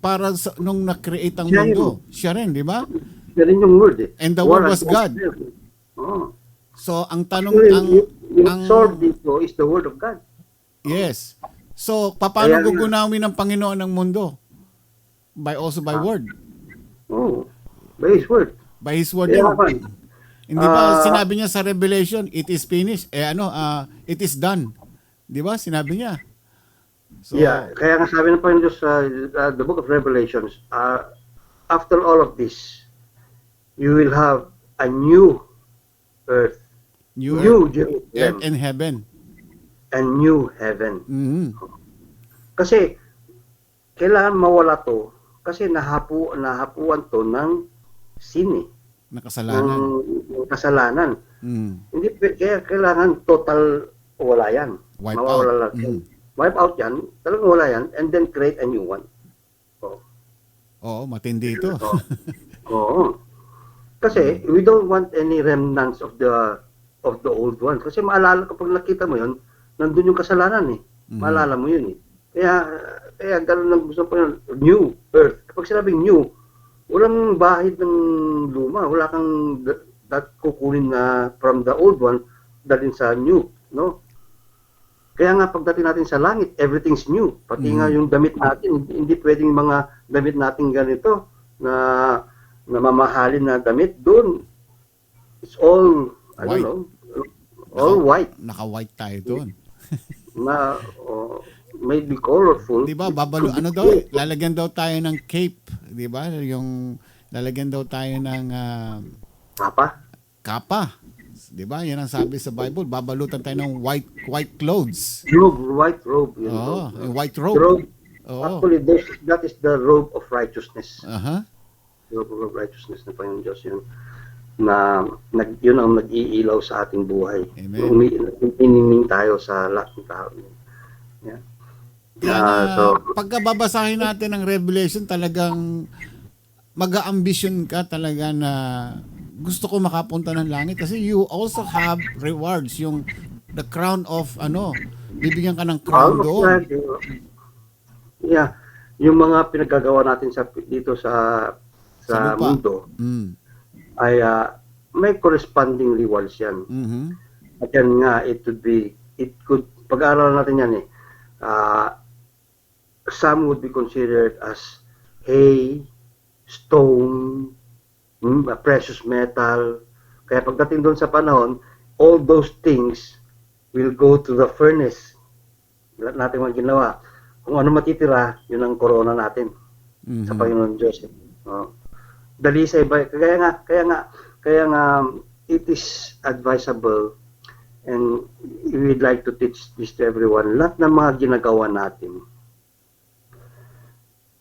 para nung na-create ang mundo. Siya rin, di ba? Siya rin yung word And the word was God. So ang tanong yung sword dito is the word of God. Yes. So paano gugunawin ng Panginoon ang mundo? By word. By His word. By His word. Hindi ba sinabi niya sa Revelation, it is finished? It is done. Di ba? Sinabi niya. So, kaya nga sabi ng Panginoon Diyos sa the book of Revelations, after all of this, you will have a new earth. New earth and heaven. And new heaven. Mm-hmm. Kasi, kailangan mawala to kasi nahapuan to ng sin kasalanan. Hindi kaya kailangan total wala yan. Wipe out yan, talagang wala yan, and then create a new one. Matindi ito. Kasi we don't want any remnants of the old one. Kasi maalala kapag nakita mo yun, nandun yung kasalanan Maalala mo yun Kaya Kaya ganun lang gusto ko yun, new earth. Kapag sinabing new, walang bahid ng luma. Wala kang kukunin na from the old one, dalhin sa new, no? Kaya nga pagdating natin sa langit, everything's new. Pati nga yung damit natin, hindi pwedeng mga damit natin ganito na mamahalin na damit doon. It's all, I don't know, all white. Naka-white tayo doon. Maybe colorful. Di ba, ano daw, lalagyan daw tayo ng cape, di ba? Yung, lalagyan daw tayo ng kapa. Di ba? Yan ang sabi sa Bible, babalutan tayo ng white clothes. White robe. White robe. Actually, that is the robe of righteousness. Uh-huh. Robe of righteousness na Panginoon Diyos yun. Yun ang nag-iilaw sa ating buhay. Umiining tayo sa lahat ng tao. Yeah. Pagka babasahin natin ang Revelation, talagang mag-a-ambition ka talaga na gusto ko makapunta ng langit kasi you also have rewards, yung the crown of bibigyan ka ng crown doon. Yeah, yung mga pinagagawa natin dito sa mundo ay may corresponding rewards yan. At yan nga, pag-aaralan natin yan some would be considered as hay, stone, precious metal. Kaya pagdating doon sa panahon, all those things will go to the furnace. Lahat natin mga ginawa. Kung ano matitira, yun ang corona natin sa Panginoon Diyos. Dali sa iba. Kaya nga, it is advisable and we'd like to teach this to everyone. Lahat ng mga ginagawa natin,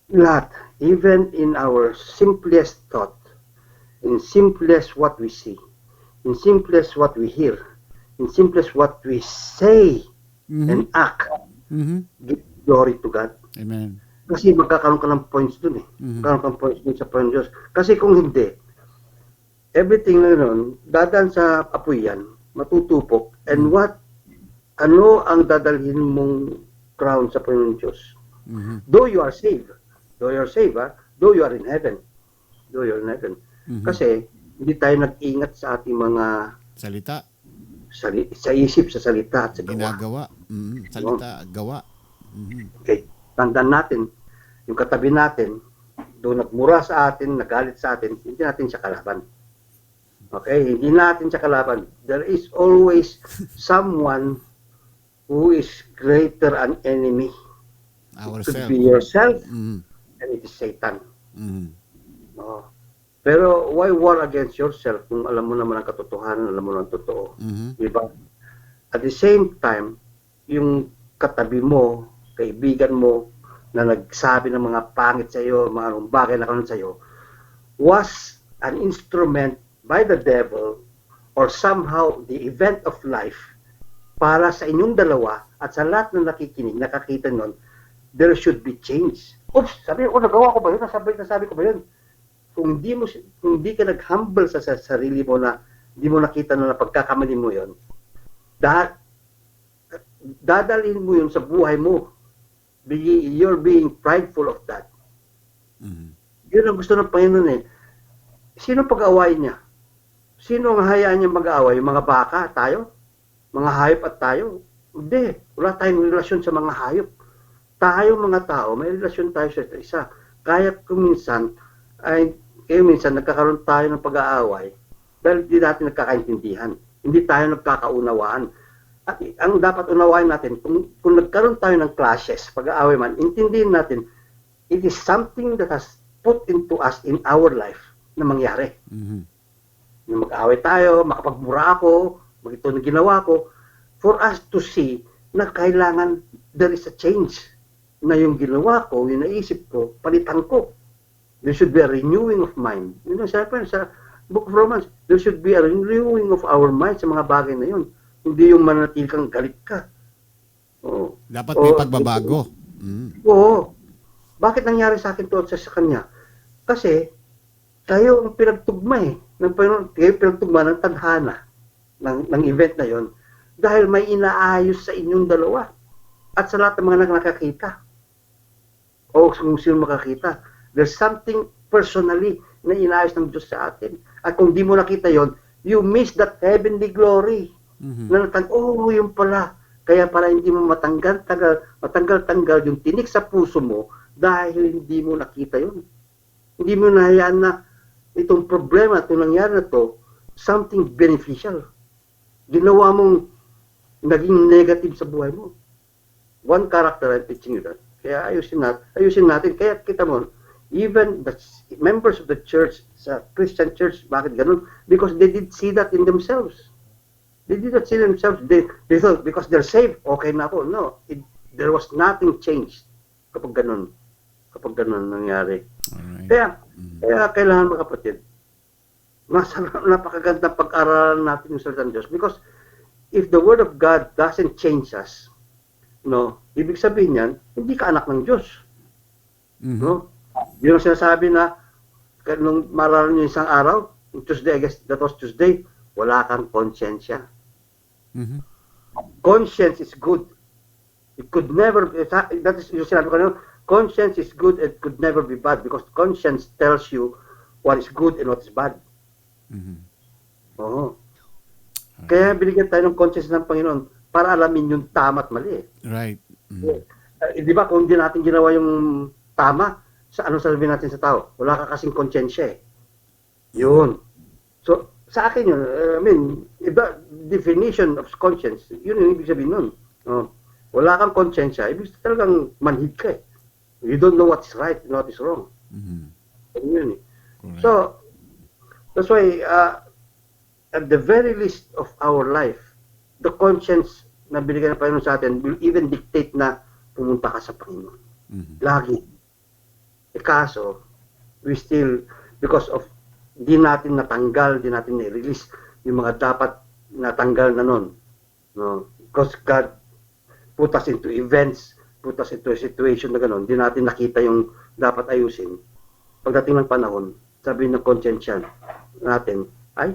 lahat, even in our simplest thought, in simplest what we see, in simplest what we hear, in simplest what we say and act, give glory to God. Amen. Kasi magkakaroon ka ng points dun magkakaroon ka ng points dun sa Panginoon Diyos. Kasi kung hindi, everything na yun, dadaan sa apoy yan, matutupok, and ano ang dadalhin mong crown sa Panginoon Diyos? Though you are saved, though you are in heaven, kasi hindi tayo nag-ingat sa ating mga salita, sa isip, sa salita at sa gawa. Ginagawa. Salita, gawa. Okay, tandaan natin, yung katabi natin, doon nagmura sa atin, nagalit sa atin, hindi natin siya kalaban. Okay, hindi natin siya kalaban. There is always someone who is greater an enemy. It could be yourself, and it is Satan. Pero why war against yourself kung alam mo naman ang katotohanan, alam mo ang totoo? Diba? At the same time, yung katabi mo, kaibigan mo, na nagsabi ng mga pangit sa iyo, mga bagay na kanon sa iyo, was an instrument by the devil or somehow the event of life para sa inyong dalawa at sa lahat ng nakikinig, nakakita nun, there should be change. Oops, sabi ko, nagawa ko ba yun? Nasabi ko ba yun? Kung di ka nag-humble sa sarili mo na hindi mo nakita na pagkakamali mo yun, dadalhin mo yun sa buhay mo. You're being prideful of that. Yun ang gusto ng Panginoon eh. Sino pag-awayin niya? Sino ang hayaan niya mag-aaway? Yung mga baka, tayo? Mga hayop at tayo? Hindi. Wala tayong relasyon sa mga hayop. Tayo mga tao, may relasyon tayo sa isa. Kaya minsan nagkakaroon tayo ng pag-aaway dahil hindi natin nagkakaintindihan. Hindi tayo nagkakaunawaan. At ang dapat unawain natin, kung nagkaroon tayo ng clashes, pag-aaway man, intindihin natin, it is something that has put into us in our life na mangyari. Na mag-aaway tayo, makapagmura ako, ito na ginawa ko, for us to see na kailangan there is a change. Na yung ginawa ko, yung naisip ko, palitan ko. There should be a renewing of mind. Yun ang sabi sa Book of Romans, there should be a renewing of our mind sa mga bagay na yun. Hindi yung manatili kang galit ka. Dapat may pagbabago. Oo. Bakit nangyari sa akin to at sa kanya? Kasi, tayo ang pinagtugma kayo pinagtugma ng tadhana ng event na yon dahil may inaayos sa inyong dalawa at sa lahat ng mga nakakita. o kung sino makakita. There's something personally na inaayos ng Diyos sa atin. At kung di mo nakita yon, you miss that heavenly glory. Na yun pala. Kaya para hindi mo matanggal yung tinik sa puso mo dahil hindi mo nakita yun. Hindi mo nahayaan na itong problema, itong nangyari na to, something beneficial. Ginawa mong naging negative sa buhay mo. One character, I'm teaching you that. Kaya ayusin natin. Kaya kita mo, even the members of the church, sa Christian church, bakit ganun? Because they did see that in themselves. They did not see themselves. They thought, because they're saved, okay na ako. No, there was nothing changed kapag ganun nangyari. Alright. Kaya kailangan mga kapatid, napakagandang pag-aralan natin yung salita ng Diyos. Because if the Word of God doesn't change us, no, ibig sabihin yan, hindi ka anak ng Diyos. No? Yun ang sinasabi na, nung maralan nyo isang araw, Tuesday, I guess that was Tuesday, wala kang konsensya. Conscience is good. It could never, that is yung sinabi ko na, conscience is good and could never be bad because conscience tells you what is good and what is bad. Oo. Kaya binigyan tayo ng conscience ng Panginoon para alamin yung tama at mali. Right. Di ba kung hindi natin ginawa yung tama, sa anong sasabihin natin sa tao? Wala ka kasing konsensya eh. Yun. So, sa akin yun, I mean, iba, definition of conscience, yun yung ibig sabihin nun. Wala kang konsensya, ibig talagang manhid ka eh. You don't know what is right and what is wrong. Yun eh. So, that's why, at the very least of our life, the conscience na binigyan ng Panginoon sa atin will even dictate na pumunta ka sa Panginoon. Lagi. Kaso, we still, because of di natin natanggal, di natin na-release yung mga dapat natanggal na nun. No? Because God put us into events, put us into a situation na gano'n, di natin nakita yung dapat ayusin. Pagdating ng panahon, sabi ng conscience natin, ay,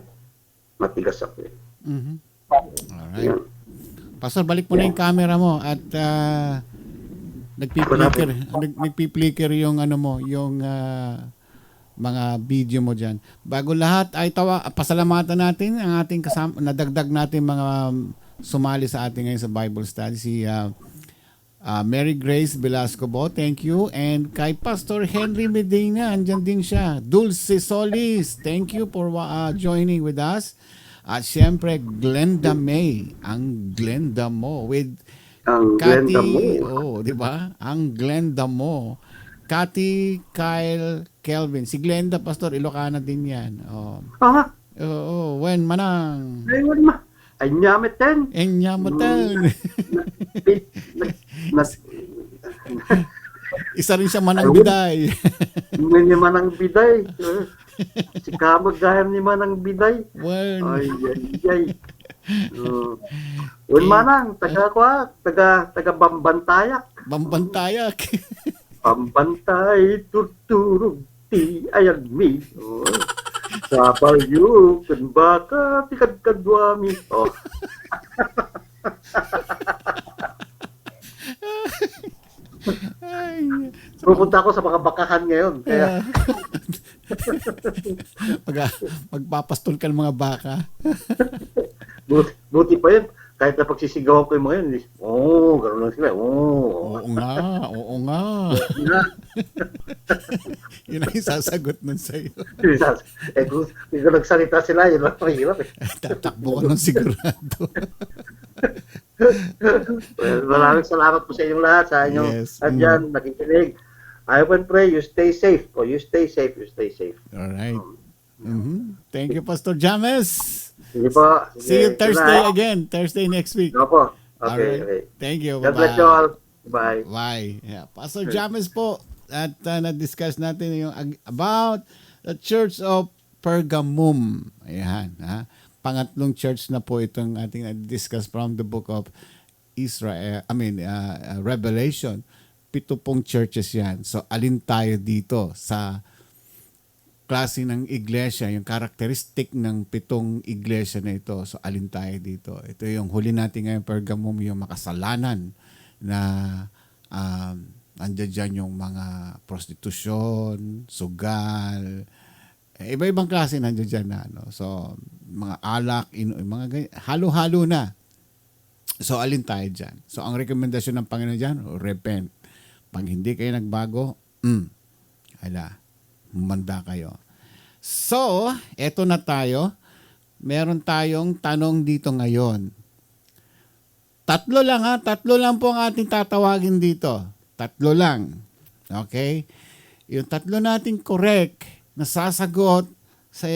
matigas ako eh. Alright. Yan. Pastor, balik mo na yung camera mo at nagpi-flicker yung ano mo, yung mga video mo diyan. Bago lahat ay pasalamatan natin ang ating kasama, nadagdag natin mga sumali sa ating ngayon sa Bible study, si Mary Grace Velasco Bo, thank you. And kay Pastor Henry Medina, andyan din siya. Dulce Solis, thank you for joining with us. At syempre Glenda May, ang Glenda Mo with Cathy, di ba? Ang Glenda Mo. Cathy, Kyle, Kelvin. Si Glenda, Pastor, Ilocana din yan. When manang? Enyameten. Isa rin siya manang biday. Ni manang biday. Si kamag gayam ni manang biday. Ay. Manang, taga Bambantayak. Pambantay, turturog, ti ayagmi. Sabal yu, kan baka, tikad-kadwami. Pupunta ako sa mga bakahan ngayon. Kaya magpapastol ka ng mga baka. Buti pa yun. Kahit na pagsisigawan ko yung mga yun, gano'n lang sila. Oo nga. Yun ang isasagot nun sa'yo. Kung nagsalita sila, yun lang mahirap eh. Tatakbo ka ng sigurado. Maraming salamat po sa inyong lahat, sa inyong andyan, nakikinig. I hope and pray you stay safe. You stay safe. Alright. Thank you, Pastor James. Sige po. See you Thursday again. Thursday next week. Opo. Okay. Thank you. God bless you all. Bye. Yeah. Pastor James po. At na-discuss natin yung about the Church of Pergamum. Ayan. Pangatlong church na po itong ating na-discuss from the book of Revelation. 7 pong churches yan. So, alin tayo dito sa klase ng iglesia, yung karakteristik ng 7 iglesia na ito. So, alin tayo dito? Ito yung huli natin ngayon, Pergamum, yung makasalanan na Andiyan dyan yung mga prostitusyon, sugal, iba-ibang klase nandiyan dyan na. No? So, mga alak, mga ganyan, halo-halo na. So, alin tayo dyan? So, ang rekomendasyon ng Panginoon dyan, repent. Pag hindi kayo nagbago, manda kayo. So, eto na tayo. Meron tayong tanong dito ngayon. Tatlo lang po ang ating tatawagin dito. Tatlo lang. Okay? Yung tatlo natin correct na sasagot sa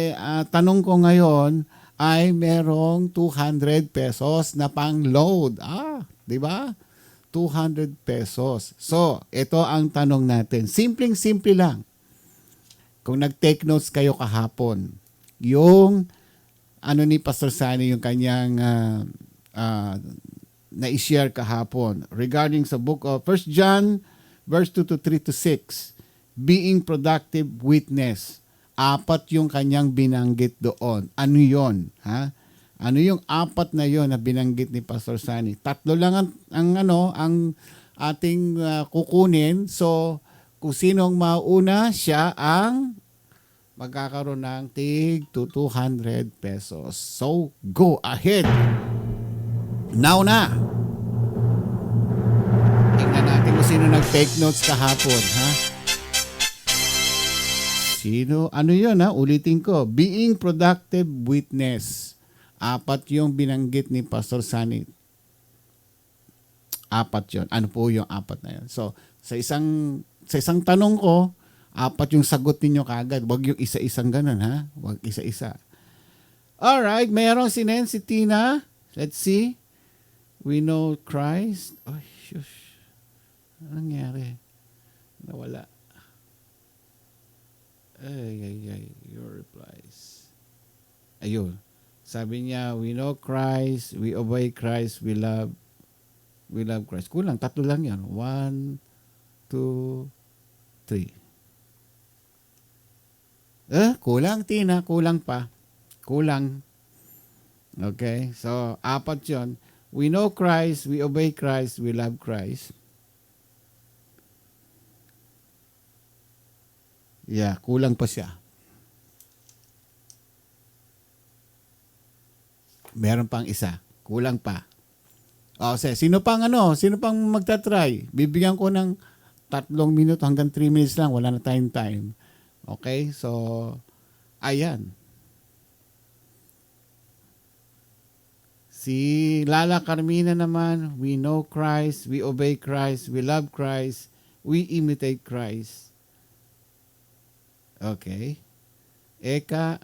tanong ko ngayon ay merong 200 pesos na pang-load. Di ba? 200 pesos. So, ito ang tanong natin. Simpleng-simple lang. Kung nag-take notes kayo kahapon, yung ni Pastor Sunny, yung kanyang na-share kahapon regarding sa book of 1 John verse 2 to 3 to 6, being productive witness. 4 yung kanyang binanggit doon. Ano yon? Ha? Ano yung 4 na yon na binanggit ni Pastor Sunny? 3 lang ang ating kukunin. So, kung sinong mauna, siya ang magkakaroon ng tig to 200 pesos. So, go ahead. Now na. Tingnan natin kung sino nag-take notes kahapon, ha? Sino? Ano yun, ha? Ulitin ko. Being productive witness. 4 yung binanggit ni Pastor Sunny. 4 yun. Ano po yung 4 na yun? So, sa isang tanong ko, 4 yung sagot ninyo kagad. Huwag yung isa-isang ganun, ha? Huwag isa-isa. Alright, mayroong si Tina. Let's see. We know Christ. Oh, shush. Ano nangyari? Nawala. Ay. Your replies. Ayun. Sabi niya, we know Christ, we obey Christ, we love Christ. Kulang, 3 lang yan. 1, 2, 3. Kulang, Tina. Kulang pa. Kulang. Okay? So, 4 yun. We know Christ, we obey Christ, we love Christ. Yeah, kulang pa siya. Meron pang isa. Kulang pa. Sino pang magta-try? Bibigyan ko ng 3 minuto hanggang 3 minutes lang. Wala na tayong time. Okay? So, ayan. Si Lala Carmina naman, we know Christ, we obey Christ, we love Christ, we imitate Christ. Okay. Eka.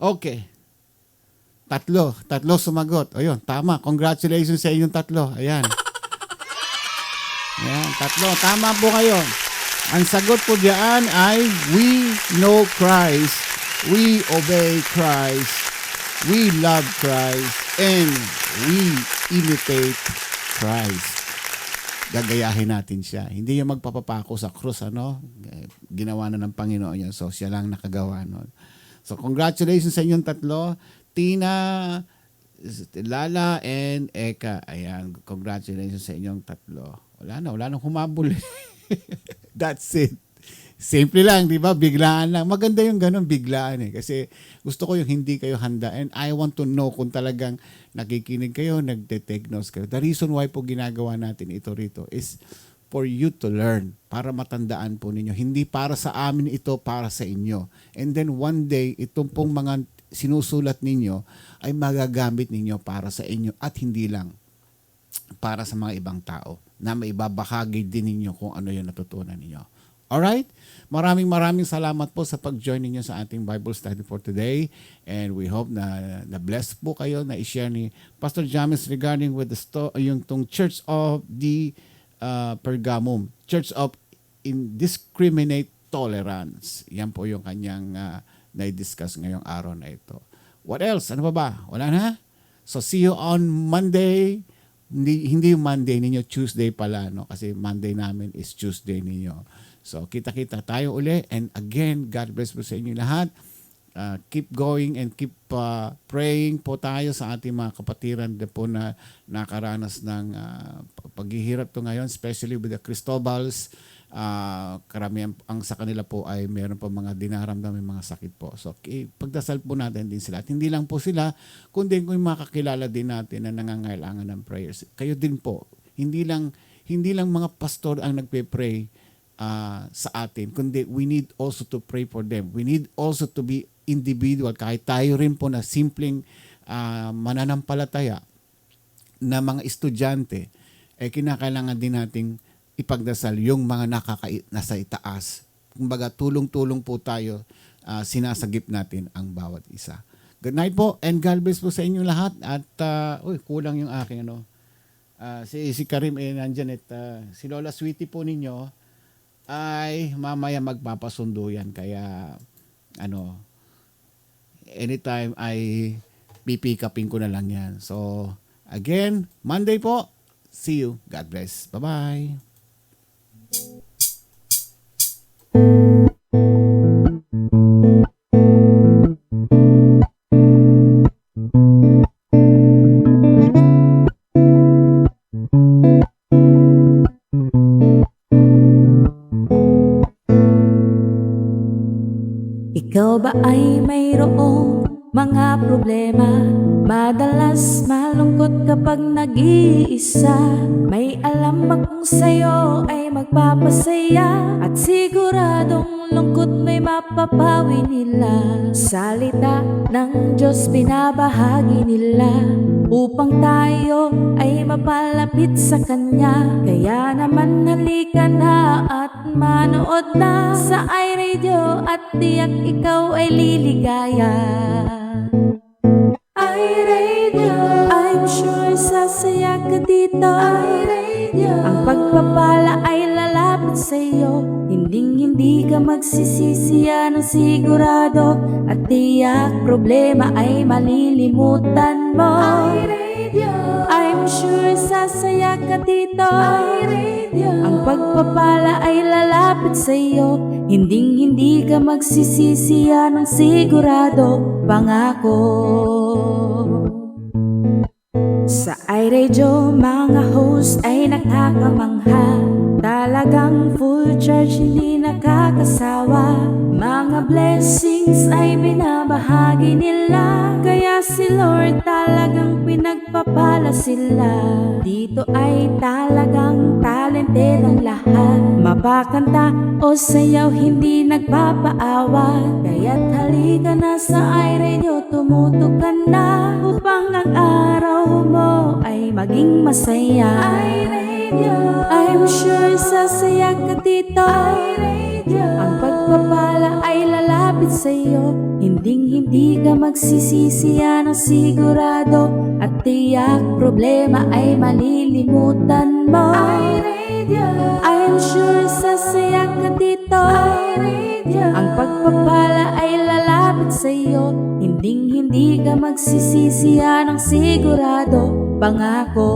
Okay. 3 sumagot. Ayun, tama. Congratulations sa inyong 3. Ayan. Ayan, 3. Tama po kayo. Ang sagot po diyan ay we know Christ, we obey Christ, we love Christ, and we imitate Christ. Gagayahin natin siya. Hindi yung magpapapako sa krus, Ginawa na ng Panginoon yan. So, siya lang nakagawa nun. So, congratulations sa inyong 3. Tina, Lala, and Eka. Ayan, congratulations sa inyong 3. Wala nang humabol. That's it. Simple lang, di ba? Biglaan lang. Maganda yung ganun, biglaan eh. Kasi gusto ko yung hindi kayo handa. And I want to know kung talagang nakikinig kayo, nagte-take notes kayo. The reason why po ginagawa natin ito rito is for you to learn. Para matandaan po ninyo. Hindi para sa amin ito, para sa inyo. And then one day, itong pong mga sinusulat ninyo ay magagamit ninyo para sa inyo at hindi lang para sa mga ibang tao na maibabahagi din ninyo kung ano yung natutunan ninyo. Alright? Maraming salamat po sa pag-join ninyo sa ating Bible study for today. And we hope na blessed po kayo na i-share ni Pastor James regarding with yung tong Church of the Pergamum. Church of Indiscriminate Tolerance. Yan po yung kanyang na-discuss ngayong araw na ito. What else? Ano ba? Wala na? So see you on Monday. Hindi yung Monday ninyo, Tuesday pala. Kasi Monday namin is Tuesday ninyo. So, kita-kita tayo uli. And again, God bless po sa inyo lahat. keep going and keep praying po tayo sa ating mga kapatiran na po na nakaranas ng paghihirap to ngayon, especially with the Cristobals. Karamihan ang sa kanila po ay meron pa mga dinaramdam, may mga sakit po. So pagdasal po natin din sila. At hindi lang po sila, kundi kung makakilala din natin na nangangailangan ng prayers. Kayo din po. Hindi lang mga pastor ang nagpe-pray sa atin, kundi we need also to pray for them. We need also to be individual, kahit tayo rin po na simpleng mananampalataya na mga estudyante, kinakailangan din nating ipagdasal yung mga nasa itaas. Kumbaga, tulong-tulong po tayo, sinasagip natin ang bawat isa. Good night po, and God bless po sa inyo lahat. At, kulang yung aking si Karim nandyan at si Lola Sweetie po ninyo ay mamaya magpapasundo yan. Kaya, anytime ay pipick upin ko na lang yan. So, again, Monday po. See you. God bless. Bye-bye. Ikaw ba ay mayroong mga problema? Madalas malungkot kapag nag-iisa. May alam akong sa'yo ay magpapasaya, at siguradong lungkot may mapapawi nila. Salita ng Diyos binabahagi nila upang tayo ay mapalapit sa Kanya. Kaya naman halika na at manood na sa iRadio at tiyak ikaw ay liligaya. iRadio, I'm sure sasaya ka dito. iRadio, ang pagpapala ay lalapit sa'yo. Hindi ka magsisisi, yan ang sigurado. At tiyak problema ay malilimutan mo. iRadio, I'm sure sasaya ka dito. iRadio, ang pagpapala ay lalapit sa'yo. Hindi ka magsisisi, yan ang sigurado. Pangako. Sa iRadio, mga host ay nakakamangha. Talagang full charge, hindi nakakasawa. Mga blessings ay binabahagi nila. Kaya si Lord talagang pinagpapala sila. Dito ay talagang talented ang lahat. Mapakanta o sayaw, hindi nagpapaawa. Kaya't halika na sa iRadio, tumutok ka na upang ang araw mo ay maging masaya. iRadio, I'm sure sasaya ka dito. iRadio, ang pagpapala ay lalapit sa'yo. Hindi ka magsisisi, yan ang sigurado. At tiyak problema ay malilimutan mo. iRadio, I'm sure sasaya ka dito. iRadio, ang pagpapala ay lalapit sa'yo. Hindi ka magsisisi, yan ang sigurado. Pangako.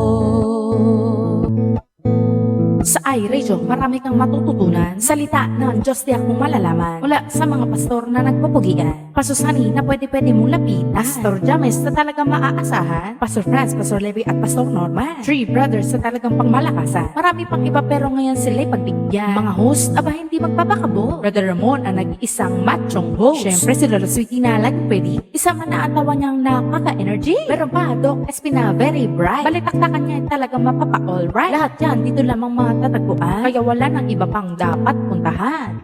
Sa iRadio, marami kang matututunan. Salita ng Diyos tiyak mong malalaman. Mula sa mga pastor na nagpapugian. Pasusani na pwede mong lapitan. Pastor James na talagang maaasahan. Pastor Franz, Pastor Levi at Pastor Norman. 3 brothers na talagang pangmalakasan. Marami pang iba pero ngayon sila'y pagbigyan. Mga host, aba hindi magpapakabo. Brother Ramon ang nag-iisang machong host. Siyempre si Lola Sweetie na lagi pwede. Isa man na ang tawa niyang nakaka-energy. Meron pa Doc Espina, very bright. Balitaktakan niya talagang mapapa-alright. Lahat yan dito lamang mga tatagpuan, kaya wala nang iba pang dapat puntahan.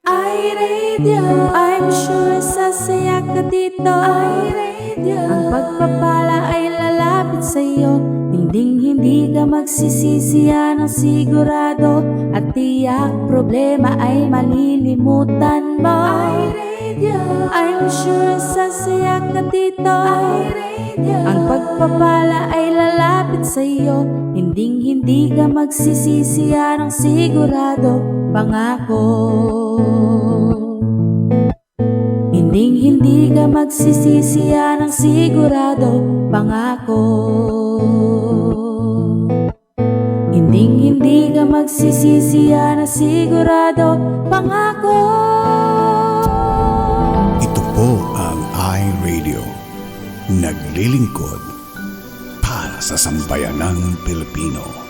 iRadio, I'm sure sasaya ka dito. iRadio, ang pagpapala ay lalapit sa'yo. Hindi ka magsisisi, yan ang sigurado. At tiyak problema ay malilimutan mo. iRadio, I'm sure sasaya ka dito. iRadio, ang pagpapala ay lalapit sa'yo. Hindi ka magsisisi, yan ang sigurado. Pangako. Hindi ka magsisisi, yan ang sigurado. Pangako. Hindi ka magsisisi, yan ang sigurado. Pangako. Ito iRadio. Naglilingkod para sa sambayanang Pilipino.